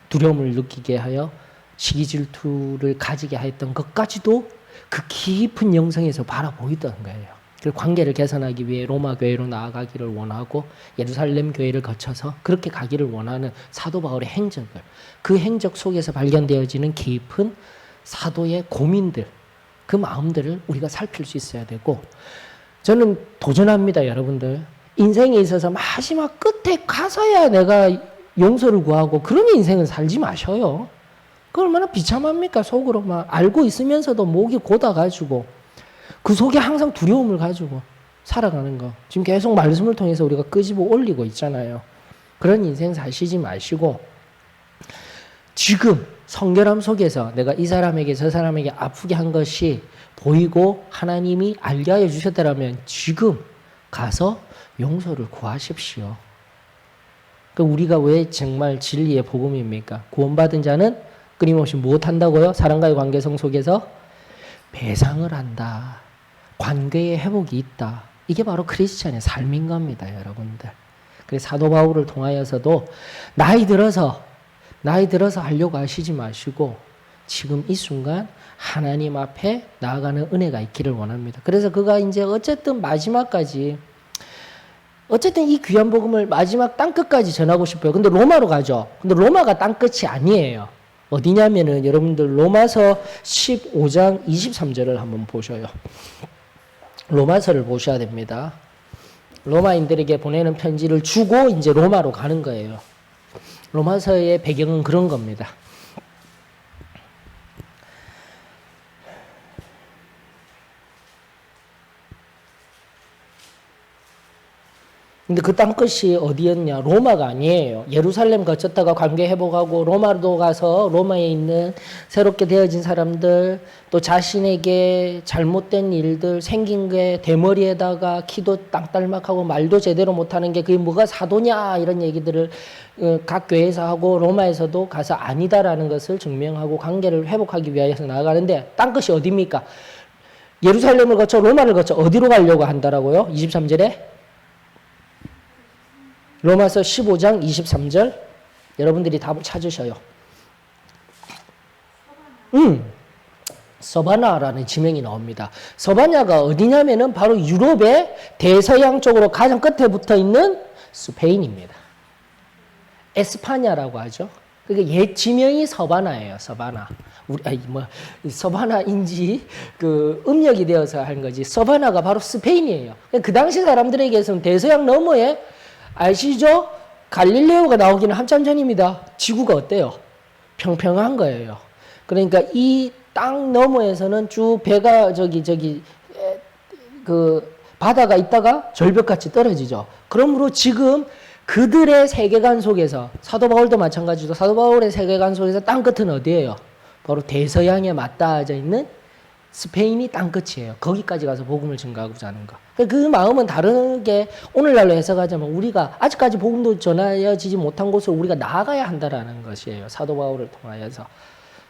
두려움을 느끼게 하여 시기 질투를 가지게 하였던 것까지도 그 깊은 영성에서 바라보이던 거예요. 그 관계를 개선하기 위해 로마 교회로 나아가기를 원하고 예루살렘 교회를 거쳐서 그렇게 가기를 원하는 사도 바울의 행적을, 그 행적 속에서 발견되어지는 깊은 사도의 고민들, 그 마음들을 우리가 살필 수 있어야 되고, 저는 도전합니다, 여러분들. 인생에 있어서 마지막 끝에 가서야 내가 용서를 구하고 그런 인생은 살지 마셔요. 그 얼마나 비참합니까? 속으로 막 알고 있으면서도 목이 고다가지고 그 속에 항상 두려움을 가지고 살아가는 거. 지금 계속 말씀을 통해서 우리가 끄집어 올리고 있잖아요. 그런 인생 사시지 마시고 지금 성결함 속에서 내가 이 사람에게 저 사람에게 아프게 한 것이 보이고 하나님이 알게 하여 주셨다라면 지금 가서 용서를 구하십시오. 우리가 왜 정말 진리의 복음입니까? 구원받은 자는 끊임없이 무엇한다고요? 사람과의 관계성 속에서 배상을 한다. 관계의 회복이 있다. 이게 바로 크리스찬의 삶인 겁니다, 여러분들. 그래서 사도 바울을 통하여서도 나이 들어서 하려고 하시지 마시고 지금 이 순간 하나님 앞에 나아가는 은혜가 있기를 원합니다. 그래서 그가 이제 어쨌든 마지막까지 어쨌든 이 귀한 복음을 마지막 땅끝까지 전하고 싶어요. 근데 로마로 가죠. 근데 로마가 땅끝이 아니에요. 어디냐면은 여러분들 로마서 15장 23절을 한번 보셔요. 로마서를 보셔야 됩니다. 로마인들에게 보내는 편지를 주고 이제 로마로 가는 거예요. 로마서의 배경은 그런 겁니다. 근데 그 땅끝이 어디였냐? 로마가 아니에요. 예루살렘 거쳤다가 관계 회복하고 로마로 가서 로마에 있는 새롭게 되어진 사람들, 또 자신에게 잘못된 일들 생긴 게 대머리에다가 키도 땅딸막하고 말도 제대로 못하는 게 그게 뭐가 사도냐 이런 얘기들을 각 교회에서 하고 로마에서도 가서 아니다라는 것을 증명하고 관계를 회복하기 위해서 나아가는데 땅끝이 어디입니까? 예루살렘을 거쳐 로마를 거쳐 어디로 가려고 한다라고요? 23절에 로마서 15장 23절 여러분들이 답을 찾으셔요. 서바나라는 지명이 나옵니다. 서바냐가 어디냐면은 바로 유럽의 대서양 쪽으로 가장 끝에 붙어 있는 스페인입니다. 에스파냐라고 하죠. 그러니까 옛 지명이 서바나예요. 서바나. 서바나인지 그 음력이 되어서 한 거지. 서바나가 바로 스페인이에요. 그 당시 사람들에게서는 대서양 너머에 아시죠? 갈릴레오가 나오기는 한참 전입니다. 지구가 어때요? 평평한 거예요. 그러니까 이 땅 너머에서는 쭉 배가 그 바다가 있다가 절벽같이 떨어지죠. 그러므로 지금 그들의 세계관 속에서 사도 바울도 마찬가지로 사도 바울의 세계관 속에서 땅 끝은 어디예요? 바로 대서양에 맞닿아져 있는 스페인이 땅끝이에요. 거기까지 가서 복음을 증거하고자 하는 거. 그 마음은 다르게 오늘날로 해석하자면 우리가 아직까지 복음도 전하여지지 못한 곳으로 우리가 나아가야 한다라는 것이에요. 사도 바울을 통하여서.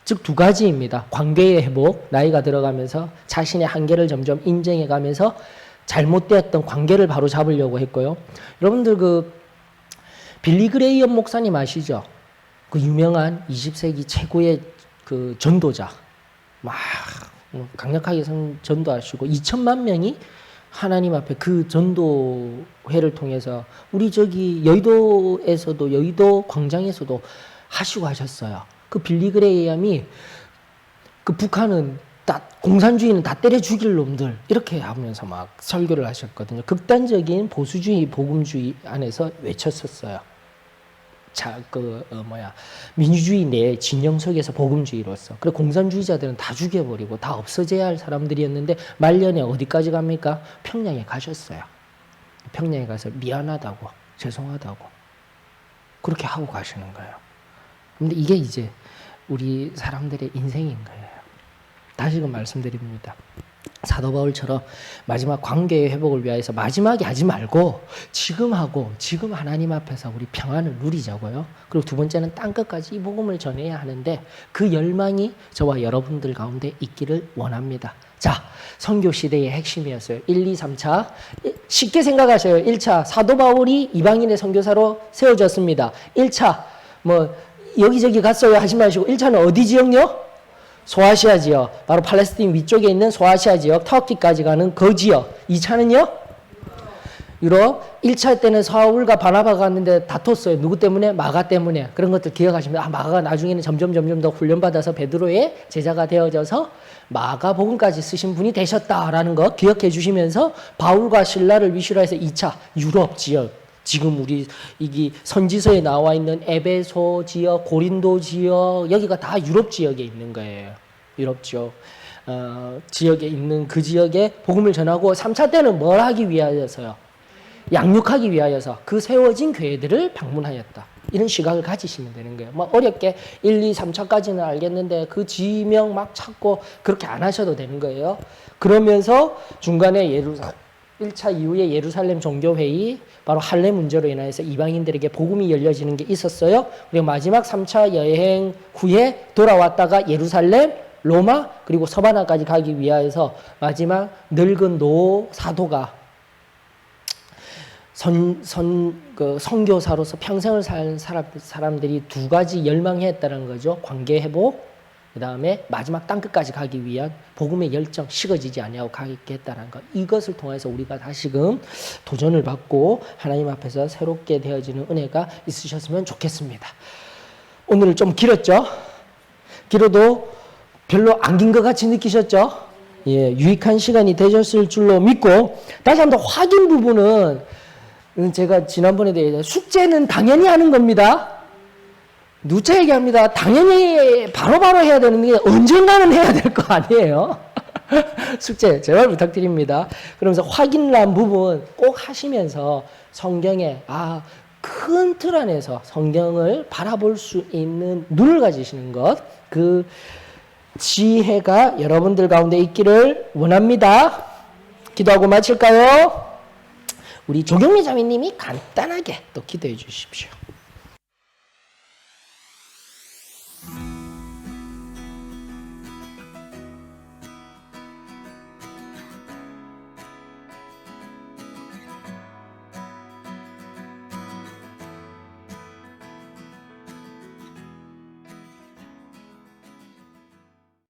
즉 두 가지입니다. 관계의 회복, 나이가 들어가면서 자신의 한계를 점점 인정해가면서 잘못되었던 관계를 바로 잡으려고 했고요. 여러분들 그 빌리 그레이엄 목사님 아시죠? 그 유명한 20세기 최고의 그 전도자. 막 강력하게 전도하시고 2천만 명이 하나님 앞에 그 전도회를 통해서 우리 저기 여의도에서도 여의도 광장에서도 하시고 하셨어요. 그 빌리 그레이엄이 그 북한은 다 공산주의는 다 때려 죽일 놈들 이렇게 하면서 막 설교를 하셨거든요. 극단적인 보수주의 복음주의 안에서 외쳤었어요. 민주주의 내 진영 속에서 복음주의로서. 그리고 공산주의자들은 다 죽여버리고 다 없어져야 할 사람들이었는데 말년에 어디까지 갑니까? 평양에 가셨어요. 평양에 가서 미안하다고, 죄송하다고 그렇게 하고 가시는 거예요. 근데 이게 이제 우리 사람들의 인생인 거예요. 다시금 말씀드립니다. 사도 바울처럼 마지막 관계의 회복을 위하여서 마지막에 하지 말고 지금 하고 지금 하나님 앞에서 우리 평안을 누리자고요. 그리고 두 번째는 땅끝까지 이 복음을 전해야 하는데 그 열망이 저와 여러분들 가운데 있기를 원합니다. 자, 선교 시대의 핵심이었어요. 1, 2, 3차. 쉽게 생각하셔요. 1차 사도 바울이 이방인의 선교사로 세워졌습니다. 1차 뭐 여기저기 갔어요 하지 마시고 1차는 어디 지역요? 소아시아 지역, 바로 팔레스틴 위쪽에 있는 소아시아 지역, 터키까지 가는 그 지역. 2차는요? 유럽. 1차 때는 사울과 바나바가 갔는데 다퉜어요. 누구 때문에? 마가 때문에. 그런 것들 기억하시면 마가가 나중에는 점점 더 훈련받아서 베드로의 제자가 되어져서 마가 복음까지 쓰신 분이 되셨다라는 거 기억해 주시면서 바울과 실라를 위시로 해서 2차 유럽 지역. 지금 우리 이기 선지서에 나와 있는 에베소 지역, 고린도 지역 여기가 다 유럽 지역에 있는 거예요. 유럽 지역 지역에 있는 그 지역에 복음을 전하고 3차 때는 뭘 하기 위하여서요? 양육하기 위하여서 그 세워진 교회들을 방문하였다. 이런 시각을 가지시면 되는 거예요. 뭐 어렵게 1, 2, 3차까지는 알겠는데 그 지명 막 찾고 그렇게 안 하셔도 되는 거예요. 그러면서 중간에 1차 이후에 예루살렘 종교회의, 바로 할례 문제로 인해서 이방인들에게 복음이 열려지는 게 있었어요. 그리고 마지막 3차 여행 후에 돌아왔다가 예루살렘, 로마, 그리고 서바나까지 가기 위하여서 마지막 늙은 노 사도가 선교사로서 평생을 산 사람들이 두 가지 열망했다는 거죠. 관계 회복, 그 다음에 마지막 땅끝까지 가기 위한 복음의 열정 식어지지 아니하고 가게 했다는 것. 이것을 통해서 우리가 다시금 도전을 받고 하나님 앞에서 새롭게 되어지는 은혜가 있으셨으면 좋겠습니다. 오늘 좀 길었죠? 길어도 별로 안 긴 것 같이 느끼셨죠? 예, 유익한 시간이 되셨을 줄로 믿고 다시 한번 확인 부분은 제가 지난번에도 얘기했죠. 숙제는 당연히 하는 겁니다. 누차 얘기합니다. 당연히 바로바로 해야 되는 게 언젠가는 해야 될 거 아니에요. 숙제 제발 부탁드립니다. 그러면서 확인란 부분 꼭 하시면서 성경에 큰 틀 안에서 성경을 바라볼 수 있는 눈을 가지시는 것, 그 지혜가 여러분들 가운데 있기를 원합니다. 기도하고 마칠까요? 우리 조경미 자매님이 간단하게 또 기도해 주십시오.